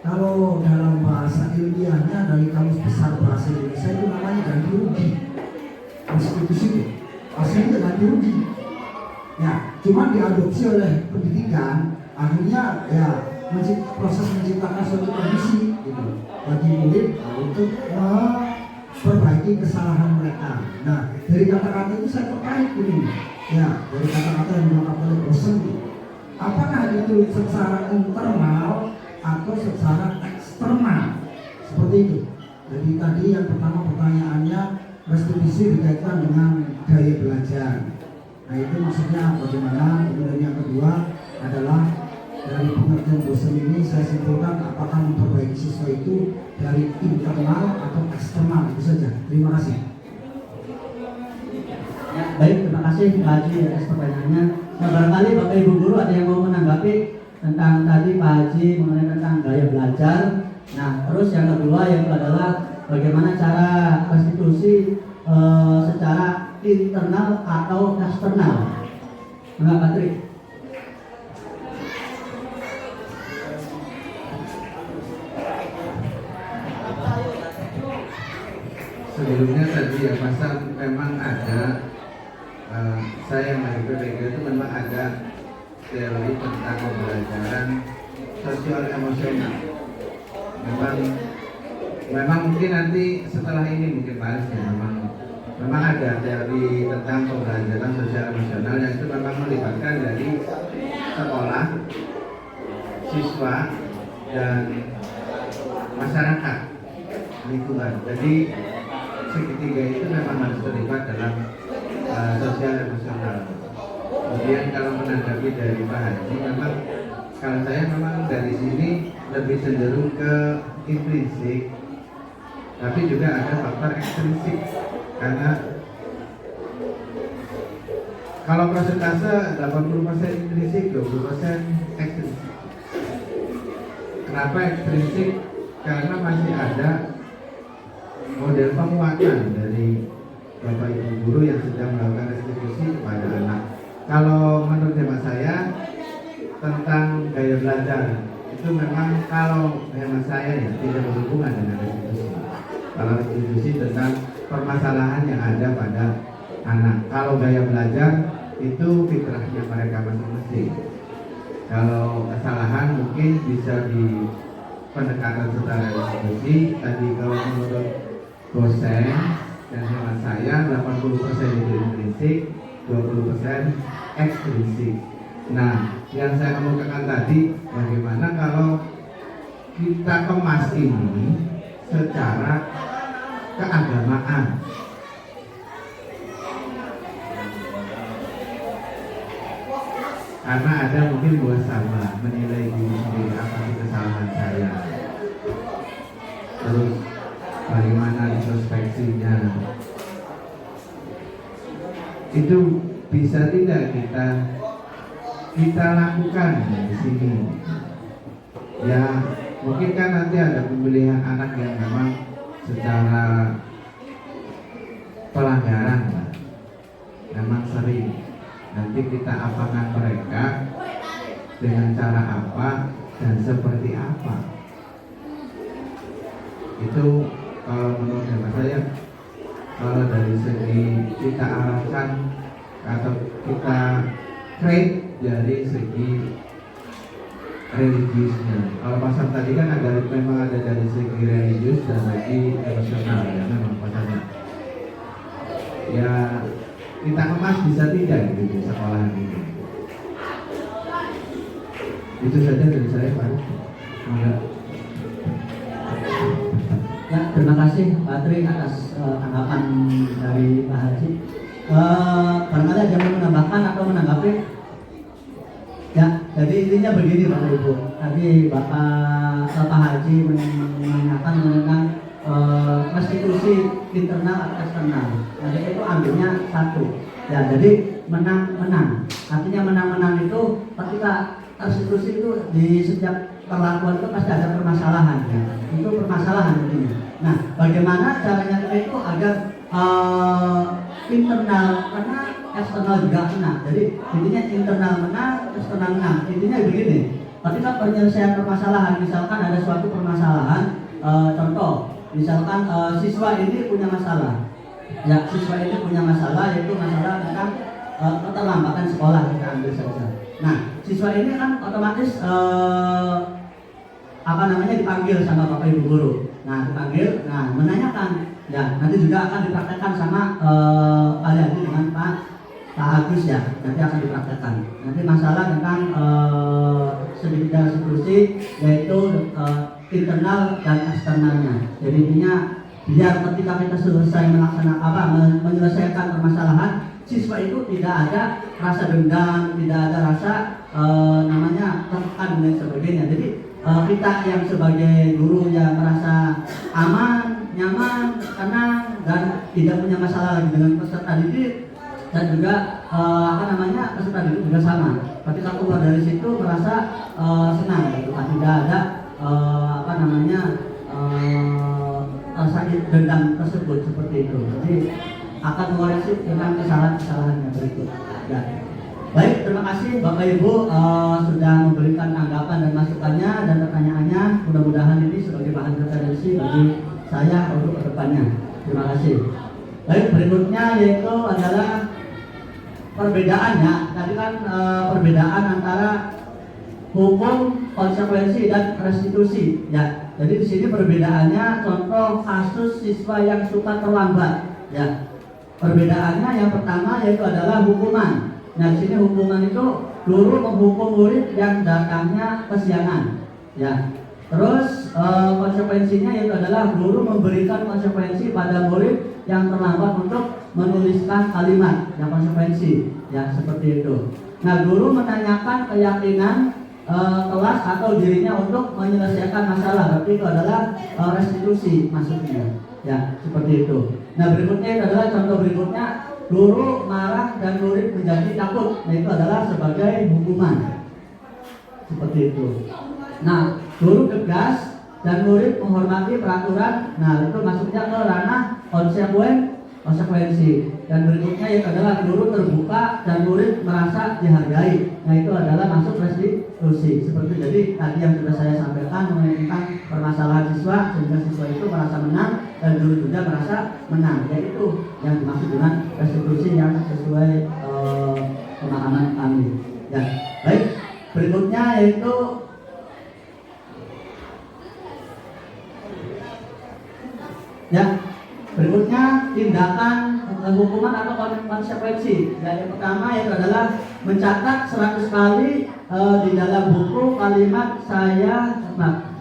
kalau dalam bahasa ilmiahnya dari Kamus Besar Bahasa Indonesia itu namanya ganti rugi. Restitusi itu aslinya ganti rugi. Ya, cuma diadopsi oleh pendidikan, akhirnya ya proses menciptakan suatu kondisi gitu bagi murid untuk memperbaiki kesalahan mereka. Nah, dari kata-kata itu saya tertarik ini. Ya, dari kata-kata yang diungkapkan oleh dosen, apakah itu secara internal atau secara eksternal? Seperti itu. Jadi tadi yang pertama pertanyaannya restitusi dikaitkan dengan gaya belajar. Nah, itu maksudnya bagaimana? Kemudian yang kedua adalah dari pengertian dosen ini saya simpulkan apakah memperbaiki siswa itu dari internal atau eksternal. Itu saja. Terima kasih.
Ya, baik, terima kasih Pak Haji atas pertanyaannya. Nah, barangkali Bapak Ibu Guru ada yang mau menanggapi tentang tadi Pak Haji mengenai tentang gaya belajar. Nah, terus yang kedua yaitu adalah bagaimana cara restitusi secara internal atau eksternal. Enggak, Patrik?
Sebelumnya tadi ya pasal memang ada saya yang dari PPG itu memang ada teori tentang pembelajaran sosial emosional. Memang mungkin nanti setelah ini mungkin bahas ya, memang ada teori tentang pembelajaran sosial emosional yang itu memang melibatkan dari sekolah siswa dan masyarakat lingkungan. Jadi segitiga itu memang harus terlibat dalam sosial emosional. Kemudian kalau menanggapi dari Pak Haji, memang kalau saya memang dari sini lebih cenderung ke intrinsik, tapi juga ada faktor ekstrinsik. Karena kalau persentase 80% intrinsik, 20% ekstrinsik. Kenapa ekstrinsik? Karena masih ada model penguatan dari Bapak Ibu guru yang sedang melakukan restitusi kepada anak. Kalau menurut hemat saya tentang gaya belajar itu memang kalau hemat saya ya tidak berhubungan dengan restitusi. Kalau restitusi tentang permasalahan yang ada pada anak. Kalau gaya belajar itu fitrahnya mereka masing-masing. Kalau kesalahan mungkin bisa di pendekatan secara restitusi. Tadi kalau menurut dosen dan hemat saya 80% itu intrinsik, 20% ekstrinsik. Nah, yang saya kemukakan tadi, bagaimana kalau kita kemas ini secara keagamaan. Karena ada mungkin buah sama menilai diri sendiri apa sih kesalahan saya. Terus bagaimana introspeksinya. Itu bisa tidak kita lakukan di sini. Ya, mungkin kan nanti ada pemilihan anak yang memang secara pelanggaran memang sering. Nanti kita apakan mereka dengan cara apa dan seperti apa. Itu kalau menurut hemat saya, kalau dari segi kita arahkan atau kita create dari segi religiusnya. Kalau pasar tadi kan ada memang ada dari segi religius dan segi emosional ya memang pasarnya. Ya kita kemas bisa tidak gitu sekolah ini. Itu saja dari saya Pak.
Ya, terima kasih Pak Tri atas tanggapan dari Pak Haji. Barangkali ada yang menambahkan atau menanggapi? Ya, jadi intinya begini Bapak Ibu. Tadi Pak Haji menanyakan tentang restitusi internal atau eksternal. Jadi itu ambilnya satu. Ya, jadi menang-menang. Artinya menang-menang itu ketika restitusi itu di setiap perlakuan itu pasti ada permasalahan. Ya. Itu permasalahan intinya. Nah, bagaimana caranya itu agar internal karena eksternal juga menang. Jadi intinya internal menang, eksternal menang. Intinya begini. Ketika penyelesaian permasalahan, misalkan ada suatu permasalahan, contoh, misalkan siswa ini punya masalah. Ya, siswa ini punya masalah yaitu masalah tentang keterlambatan sekolah, kita ambil saja. Nah, siswa ini kan otomatis dipanggil sama Bapak Ibu guru. Nah, dipanggil, menanyakan. Ya, nanti juga akan dipraktekkan sama kalian dengan Pak Agus ya. Nanti akan dipraktekkan. Nanti masalah tentang sedikit restitusi yaitu internal dan eksternalnya. Jadi intinya biar ketika kita selesai menyelesaikan permasalahan, siswa itu tidak ada rasa dendam, tidak ada rasa tertekan dan sebagainya. Jadi kita yang sebagai guru yang merasa aman, nyaman, tenang dan tidak punya masalah lagi dengan peserta didik dan juga peserta didik juga sama. Ketika keluar dari situ merasa senang, gitu kan, tidak ada sakit dendam tersebut seperti itu. Jadi akan mengoreksi dengan kesalahan-kesalahan yang berikut. Ya. Baik, terima kasih Bapak Ibu sudah memberikan tanggapan dan masukannya dan pertanyaannya. Mudah-mudahan ini sebagai bahan referensi bagi saya untuk kedepannya. Terima kasih. Baik, berikutnya yaitu adalah perbedaannya. Tadi kan perbedaan antara hukum, konsekuensi dan restitusi. Ya. Jadi di sini perbedaannya contoh kasus siswa yang suka terlambat. Ya. Perbedaannya yang pertama yaitu adalah hukuman. Nah, di sini hukuman itu guru menghukum murid yang datangnya kesiangan. Ya. Terus konsekuensinya itu adalah guru memberikan konsekuensi pada murid yang terlambat untuk menuliskan kalimat yang konsekuensi. Ya, seperti itu. Nah, guru menanyakan keyakinan kelas atau dirinya untuk menyelesaikan masalah. Berarti itu adalah restitusi maksudnya. Ya, seperti itu. Nah, berikutnya itu adalah contoh berikutnya, guru marah dan murid menjadi takut. Nah, itu adalah sebagai hukuman. Seperti itu. Nah, guru tegas dan murid menghormati peraturan. Nah, itu masuknya ke ranah konsekuensi. Dan berikutnya itu adalah guru terbuka dan murid merasa dihargai. Nah, itu adalah masuk restitusi. Seperti jadi tadi yang sudah saya sampaikan mengenai tentang permasalahan siswa, sehingga siswa itu merasa menang dan guru juga merasa menang. Yaitu yang dimaksud dengan restitusi yang sesuai pemahaman kami. Ya, baik. Berikutnya yaitu berikutnya tindakan hukuman atau konsekuensi. Yang pertama yaitu adalah mencatat 100 kali di dalam buku kalimat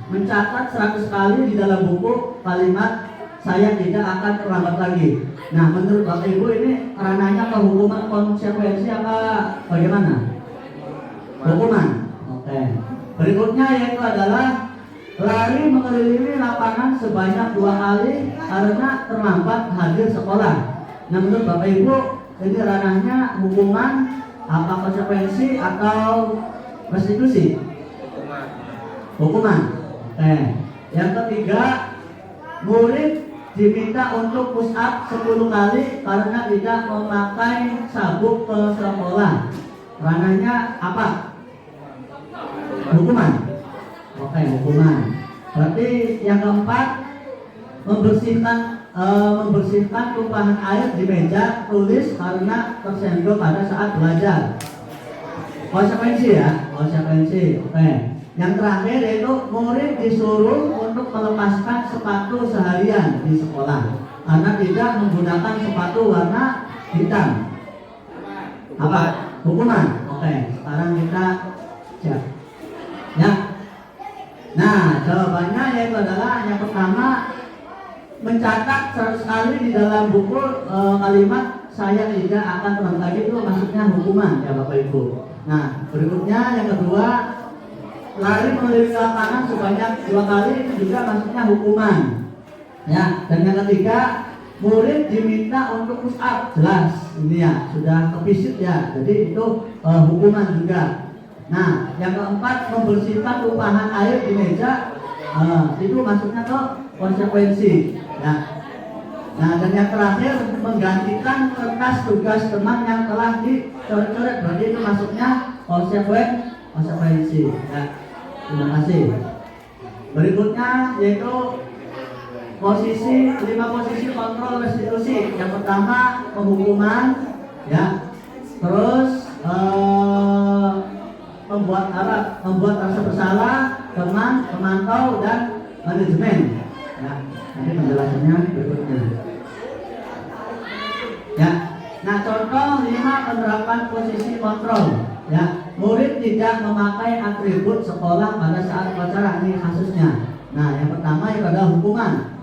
mencatat 100 kali di dalam buku kalimat saya tidak akan terlambat lagi. Nah, menurut Bapak Ibu ini ranahnya ke hukuman konsekuensi apa bagaimana? Hukuman. Oke. Berikutnya yaitu adalah lari mengelilingi lapangan sebanyak 2 kali karena terlambat hadir sekolah. Nah, menurut Bapak Ibu ini ranahnya hukuman apa konsekuensi atau restitusi? Hukuman. Oke. Yang ketiga, murid diminta untuk push up 10 kali karena tidak memakai sabuk ke sekolah. Ranahnya apa? Hukuman. Oke, hukuman. Berarti yang keempat, membersihkan tumpahan air di meja tulis karena tersenggol pada saat belajar. Konsekuensi ya, konsekuensi. Oke. Yang terakhir yaitu murid disuruh untuk melepaskan sepatu seharian di sekolah karena tidak menggunakan sepatu warna hitam. Apa? Hukuman. Oke, sekarang kita cek. Ya. Nah, jawabannya yaitu adalah yang pertama, mencatat 100 kali di dalam buku kalimat saya tidak akan terbang lagi, itu maksudnya hukuman ya Bapak Ibu. Nah, berikutnya yang kedua, lari mengelilingi lapangan sebanyak 2 kali, itu juga maksudnya hukuman. Ya, dan yang ketiga, murid diminta untuk push up, jelas ini ya sudah kepisit ya, jadi itu hukuman juga. Nah, yang keempat, membersihkan tumpahan air di meja, itu maksudnya ke konsekuensi. Ya. Nah, dan yang terakhir, menggantikan kertas tugas teman yang telah dicoret-coret, berarti itu maksudnya konsekuensi. Ya. Terima kasih. Berikutnya yaitu 5 posisi kontrol restitusi. Yang pertama, penghukuman, ya. Terus membuat rasa bersalah, teman, pemantau, dan manajemen. Ya, nanti penjelasannya berikutnya. Ya, nah contoh 5 penerapan posisi kontrol. Ya, murid tidak memakai atribut sekolah pada saat upacara, ini kasusnya. Nah, yang pertama itu adalah hukuman.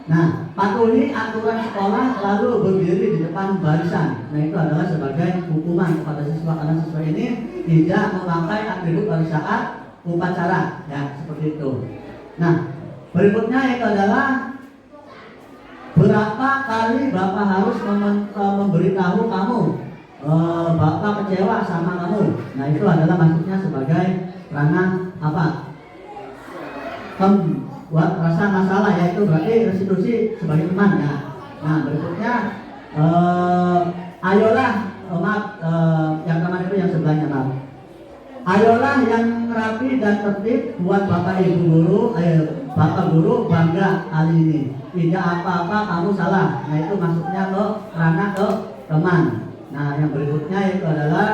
Nah, patuhi aturan sekolah lalu berdiri di depan barisan. Nah, itu adalah sebagai hukuman kepada siswa karena siswa ini tidak memakai atribut pada saat upacara. Ya, seperti itu. Nah, berikutnya itu adalah berapa kali Bapak harus memberitahu kamu Bapak kecewa sama kamu. Nah, itu adalah maksudnya sebagai ranah apa? Buat rasa masalah, yaitu berarti restitusi sebagai teman ya. Nah, berikutnya ayolah yang teman itu yang sebelahnya maaf. Ayolah yang rapi dan tertib buat Bapak Ibu guru, Bapak guru bangga kali ini. Tidak apa-apa kamu salah. Nah, itu maksudnya ke ranah ke teman. Nah, yang berikutnya itu adalah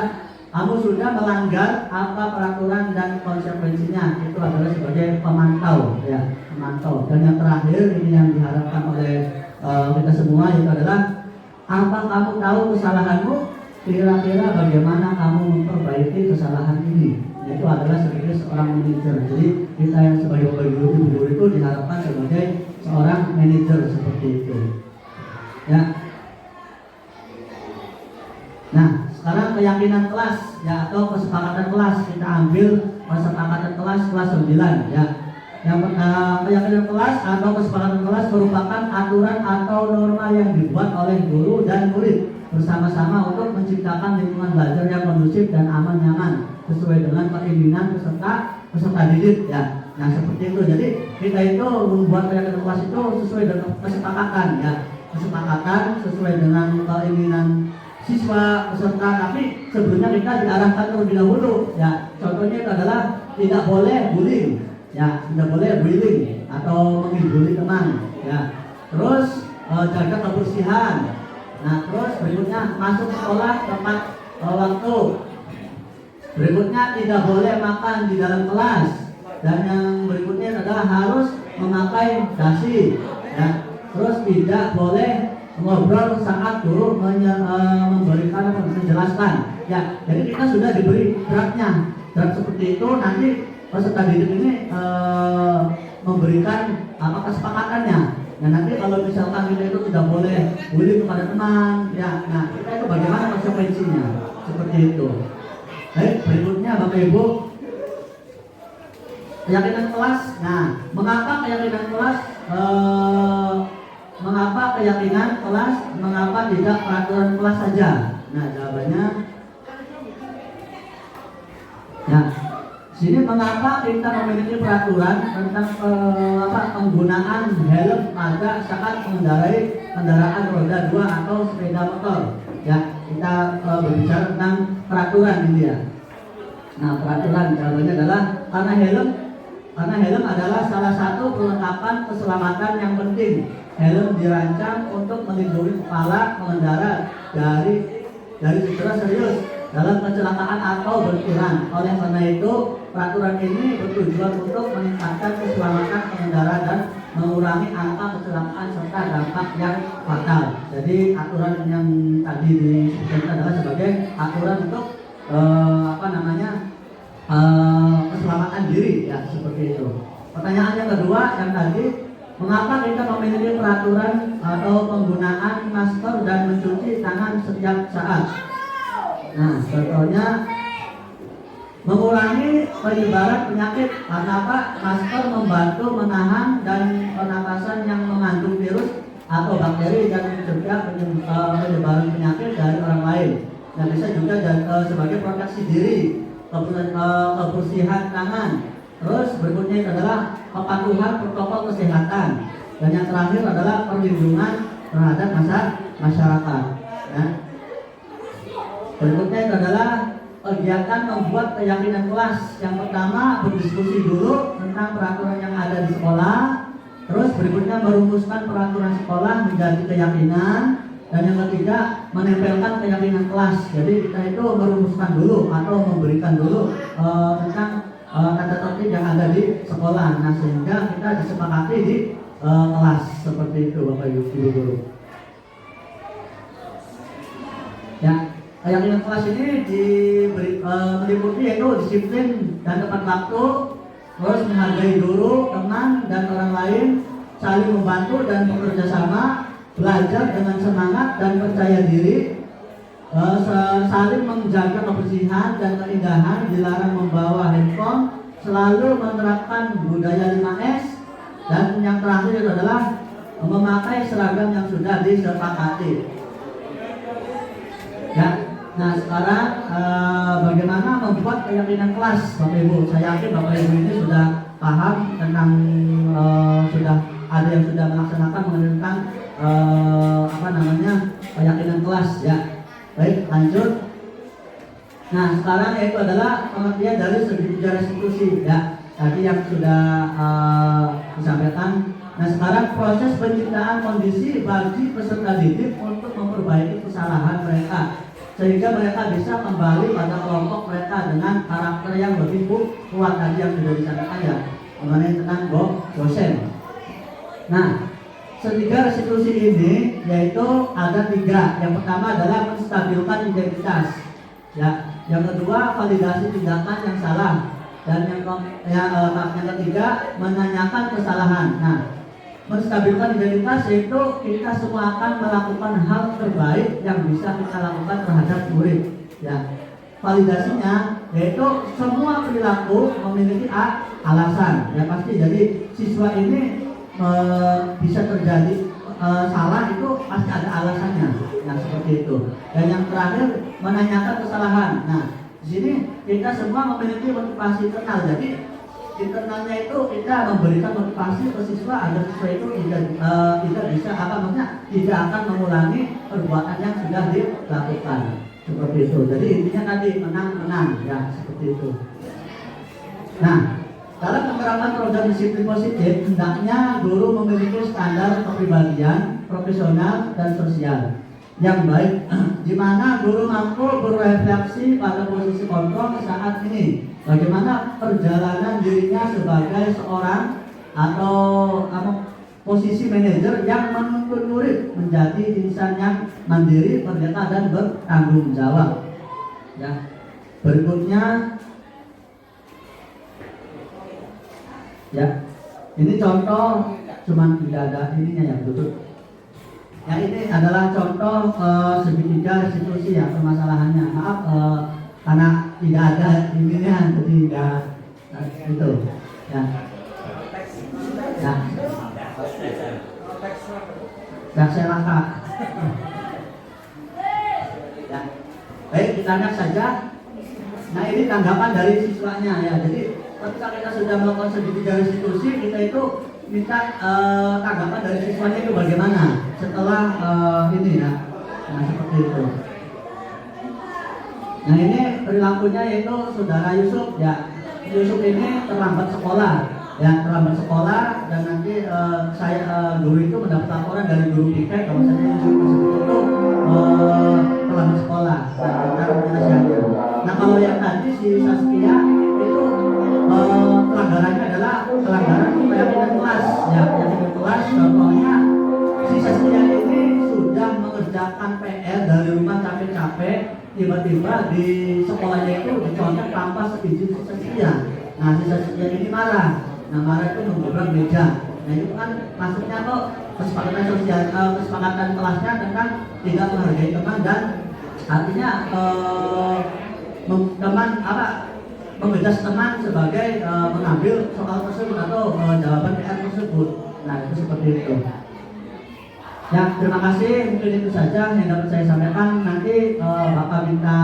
kamu sudah melanggar apa peraturan dan konsekuensinya, itu adalah sebagai pemantau ya, pemantau. Dan yang terakhir ini yang diharapkan oleh kita semua itu adalah apa kamu tahu kesalahanmu kira-kira bagaimana kamu memperbaiki kesalahan ini? Itu adalah sebagai seorang manajer. Jadi kita yang sebagai guru itu diharapkan sebagai seorang manajer seperti itu. Ya. Nah, sekarang keyakinan kelas ya atau kesepakatan kelas, kita ambil kesepakatan kelas 9 ya. Yang keyakinan kelas atau kesepakatan kelas merupakan aturan atau norma yang dibuat oleh guru dan murid bersama-sama untuk menciptakan lingkungan belajar yang kondusif dan aman nyaman sesuai dengan keinginan peserta didik ya. Nah seperti itu. Jadi kita itu membuat keyakinan kelas itu sesuai dengan kesepakatan ya, kesepakatan sesuai dengan keinginan siswa peserta. Tapi sebelumnya kita diarahkan terlebih dahulu ya. Contohnya itu adalah tidak boleh bullying ya, tidak boleh bullying atau menggibuli teman ya. Terus jaga kebersihan. Nah terus berikutnya masuk sekolah tepat waktu. Berikutnya tidak boleh makan di dalam kelas. Dan yang berikutnya adalah harus memakai dasi ya. Terus tidak boleh ngobrol saat guru memberikan atau menjelaskan ya. Jadi kita sudah diberi draftnya. Draft seperti itu nanti peserta didik ini memberikan apa kesepakatannya. Nah nanti kalau misalkan kita itu tidak boleh bully kepada teman ya, nah kita itu bagaimana konsekuensinya seperti itu. Baik, berikutnya Bapak Ibu, keyakinan kelas. Nah, mengapa keyakinan kelas? Mengapa keyakinan kelas? Mengapa tidak peraturan kelas saja? Nah, jawabannya, nah, sini mengapa kita memiliki peraturan tentang penggunaan helm pada saat mengendarai kendaraan roda 2 atau sepeda motor? Ya, kita berbicara tentang peraturan ini ya. Nah, peraturan jawabannya adalah karena helm adalah salah satu perlengkapan keselamatan yang penting. Helm dirancang untuk melindungi kepala pengendara dari cedera serius dalam kecelakaan atau benturan. Oleh karena itu, peraturan ini bertujuan untuk meningkatkan keselamatan pengendara dan mengurangi angka kecelakaan serta dampak yang fatal. Jadi aturan yang tadi disebutkan adalah sebagai aturan untuk keselamatan diri ya, seperti itu. Pertanyaan yang kedua yang tadi, mengapa kita memiliki peraturan atau penggunaan masker dan mencuci tangan setiap saat? Nah, contohnya mengurangi penyebaran penyakit. Karena apa? Masker membantu menahan dan pernapasan yang mengandung virus atau bakteri dan mencegah penyebaran penyakit dari orang lain. Nah, bisa juga sebagai proteksi diri, kebersihan tangan. Terus berikutnya adalah kepatuhan protokol kesehatan. Dan yang terakhir adalah perlindungan terhadap masyarakat. Ya. Berikutnya adalah kegiatan membuat keyakinan kelas. Yang pertama berdiskusi dulu tentang peraturan yang ada di sekolah. Terus berikutnya merumuskan peraturan sekolah menjadi keyakinan. Dan yang ketiga menempelkan keyakinan kelas. Jadi kita itu merumuskan dulu atau memberikan dulu tentang tata tertib yang ada di sekolah. Nah sehingga kita disepakati di kelas seperti itu Bapak Ibu guru. Ya. Keyakinan kelas ini meliputi yaitu disiplin dan tepat waktu, terus menghargai guru, teman, dan orang lain, saling membantu dan bekerja sama, belajar dengan semangat dan percaya diri, saling menjaga kebersihan dan keindahan, dilarang membawa handphone, selalu menerapkan budaya 5S, dan yang terakhir adalah memakai seragam yang sudah disepakati. Ya. Nah sekarang bagaimana membuat keyakinan kelas Bapak Ibu? Saya yakin Bapak Ibu ini sudah paham tentang sudah ada yang sudah melaksanakan tentang keyakinan kelas ya. Baik lanjut. Nah sekarang yaitu adalah pengertian dari segi tiga restitusi ya. Tadi yang sudah disampaikan. Nah sekarang proses penciptaan kondisi bagi peserta didik untuk memperbaiki kesalahan mereka, sehingga mereka bisa kembali pada kelompok mereka dengan karakter yang lebih kuat tadi yang sudah disampaikan ya, mengenai tentang dosen. Nah, Ketiga restitusi ini yaitu ada 3. Yang pertama adalah menstabilkan identitas. Ya, yang kedua validasi tindakan yang salah. Dan yang ketiga menanyakan kesalahan. Nah, menstabilkan identitas yaitu kita semua akan melakukan hal terbaik yang bisa kita lakukan terhadap murid. Ya, validasinya yaitu semua perilaku memiliki alasan. Ya pasti. Jadi siswa ini bisa terjadi salah itu pasti ada alasannya. Nah seperti itu. Dan yang terakhir menanyakan kesalahan. Nah di sini kita semua memiliki motivasi internal. Jadi internalnya itu kita memberikan motivasi ke siswa agar siswa itu tidak bisa tidak akan mengulangi perbuatan yang sudah dilakukan. Seperti itu. Jadi intinya tadi menang-menang ya seperti itu. Nah, dalam penerapan program disiplin positif, hendaknya guru memiliki standar kepribadian, profesional, dan sosial yang baik, di mana guru mampu berefleksi pada posisi kontrol saat ini. Bagaimana perjalanan dirinya sebagai seorang atau posisi manajer yang menuntun murid menjadi insan yang mandiri, merdeka, dan bertanggung jawab. Ya, berikutnya. Ya, ini contoh, cuman tidak ada ininya yang tutup. Ya, ini adalah contoh segitiga restitusi ya permasalahannya. Maaf karena tidak ada ininya, jadi tidak itu. Ya, ya, ya saya langkah. Ya, baik kita lihat saja. Nah ini tanggapan dari siswanya ya. Jadi ketika kita sudah melakukan segitiga restitusi, kita itu minta tanggapan dari siswanya itu bagaimana setelah ini ya. Nah seperti itu. Nah ini perilakunya yaitu saudara Yusuf ya. Yusuf ini terlambat sekolah ya, terlambat sekolah dan nanti guru itu mendapat laporan dari guru piket kalau saya Yusuf itu terlambat sekolah. Nah kalau yang tadi si Saskia itu pelanggarannya adalah pelanggaran keyakinan kelas ya, keyakinan kelas. Contohnya si Saskia ini sudah mengerjakan PR dari rumah capek-capek, tiba-tiba di sekolahnya itu dicontek tanpa seizin si Saskia. Nah si Saskia ini marah. Nah marah itu mengobrak meja. Nah itu kan maksudnya kok kesepakatan sosial, kesepakatan kelasnya tentang tidak menghargai teman dan artinya menggedas teman sebagai mengambil soal tersebut atau jawaban PR tersebut. Nah itu seperti itu. Ya terima kasih, mungkin itu saja yang dapat saya sampaikan. Nanti Bapak minta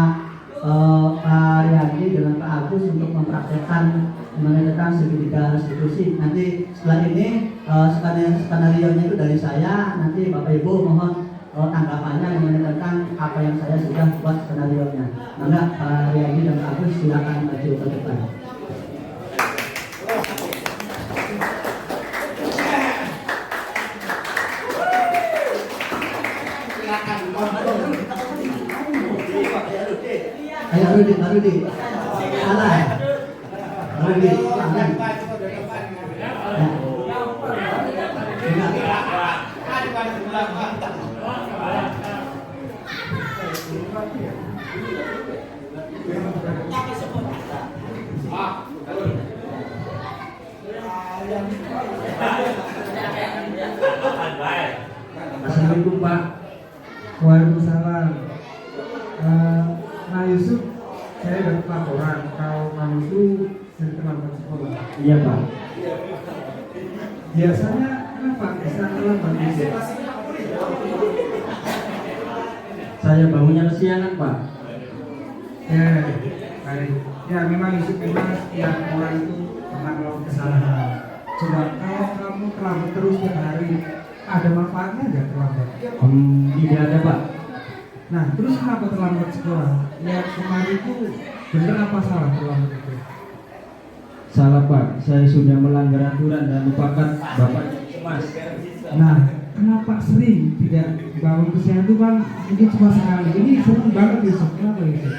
Pak Riyadi dengan Pak Agus untuk mempraktekkan mengenai tentang segitiga restitusi. Nanti setelah ini skenario-nya itu dari saya. Nanti Bapak Ibu mohon tanggapannya mengenai tentang apa yang saya sudah buat skenario-nya. Maka Pak Riyadi dan Pak Agus silakan maju ke depan. Ayo Rudi, salah. Rudi, tangan.
Assalamualaikum Pak. Waalaikumsalam. Nah Yusuf, saya dapat laporan kalau kamu itu sering terlambat sekolah.
Iya Pak.
Biasanya kenapa bisa terlambat Yusuf?
Saya bangunnya kesiangan Pak.
Ya, baik. Ya memang Yusuf memang setiap orang itu pernah melakukan kesalahan. Coba kalau kamu terlambat terus tiap hari, ada manfaatnya nggak terlambat?
Tidak ada Pak.
Nah, terus kenapa terlambat sekolah? Ya kemarin itu benar apa salah terlambat itu?
Salah Pak, saya sudah melanggar aturan dan lupakan Bapak Mas.
Nah, kenapa sering tidak bangun kesiangan itu kan mungkin cuma sekali. Ini sering banget Yusuf, kenapa itu?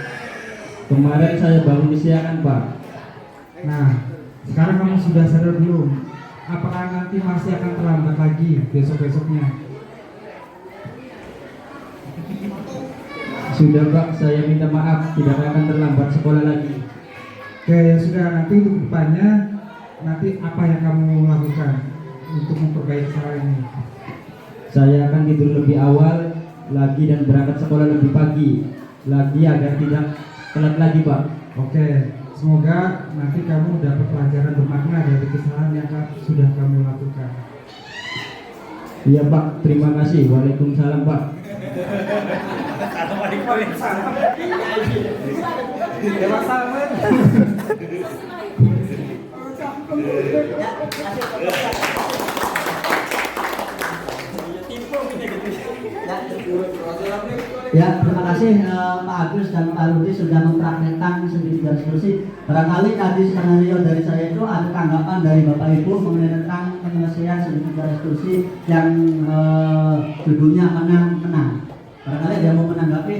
Kemarin saya bangun kesiangan Pak.
Nah, sekarang kamu sudah sadar belum? apakah nanti masih akan terlambat lagi besok-besoknya?
Sudah Pak, saya minta maaf, tidak akan terlambat sekolah lagi.
Oke, ya sudah, nanti untuk depannya nanti apa yang kamu lakukan untuk memperbaiki salah ini?
Saya akan tidur lebih awal lagi dan berangkat sekolah lebih pagi lagi agar tidak telat lagi Pak.
Oke, semoga nanti kamu dapat pelajaran bermakna dari kesalahan yang sudah kamu lakukan.
Iya Pak, terima kasih. Waalaikumsalam Pak.
Ya, terima kasih Pak Agus dan Pak Rudi sudah mempraktekkan studi diskusi. Barangkali tadi skenario dari saya itu ada tanggapan dari Bapak Ibu mengenai tentang penyelesaian studi diskusi yang judulnya menang-menang. Barangkali ada yang mau menanggapi?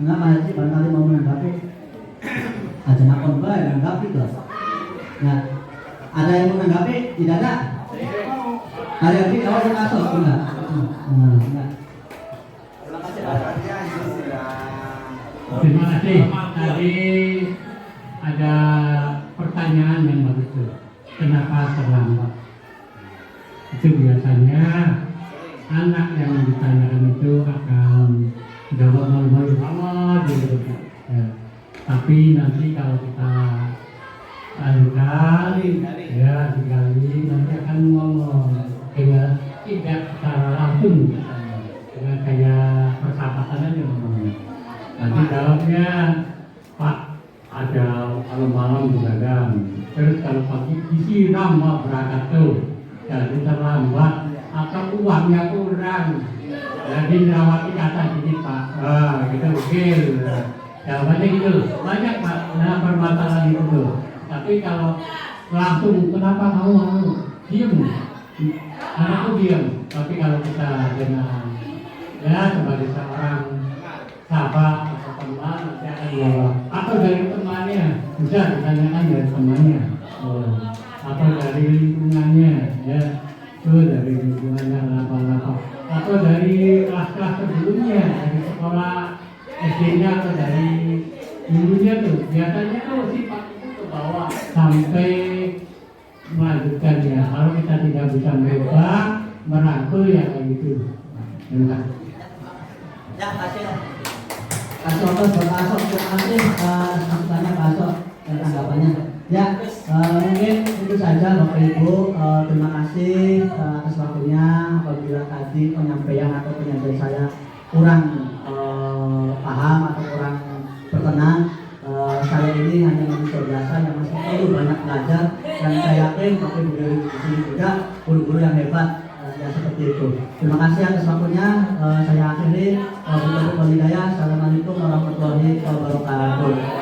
Enggak, Pak Haji, barangkali mau menanggapi? Aja nakon bae menanggapi tuh. Nah, ada yang mau menanggapi? Tidak ada? Ada yang tidak ada masuk enggak? Enggak.
Terima kasih. Tadi ada pertanyaan yang bagus tuh. Kenapa terlambat? Itu biasanya anak yang ditanyakan itu akan jawab malu-malu banget gitu. Ya. Tapi nanti kalau kita kali ya digali nanti akan ngomong kayak tidak secara langsung dengan kayak persahabatan aja ngomongnya. Nanti jawabnya Pak ada kalau malam begadang, terus kalau pagi disiram mau berangkat tuh jadi terlambat atau uangnya kurang jadi merawati kata gini Pak, kita ukir jawabannya gitu banyak Pak. Nah permasalahan itu tuh. Tapi kalau langsung kenapa kamu diem, anakku diem. Tapi kalau kita dengan ya sebagai seorang sahabat atau teman nanti akan jawab, atau dari temannya bisa ditanyakan dari temannya, atau dari lingkungannya ya, dari lingkungannya apa-apa, atau dari kelas-kelas sebelumnya dari sekolah SD-nya atau dari gurunya tuh biasanya tuh sifat itu ke bawah sampai melanjutkannya. Kalau kita tidak bisa merubah merangkul ya kayak gitu. Terima kasih.
Ya, kasih. Kasih otot buat Pak Asok. Terima kasih sambutannya Pak Asok dan tanggapannya. Ya, mungkin itu saja Bapak Ibu. Terima kasih atas waktunya. Apabila tadi penyampaian atau penyampaian saya kurang paham atau kurang berkenan, saya ini hanya manusia biasa yang masih perlu banyak belajar, dan saya yakin Bapak Ibu di sini juga guru-guru yang hebat. Ya seperti itu. Terima kasih atas waktunya. Saya akhiri. Wabillahi taufiq wal hidayah. Assalamualaikum warahmatullahi wabarakatuh.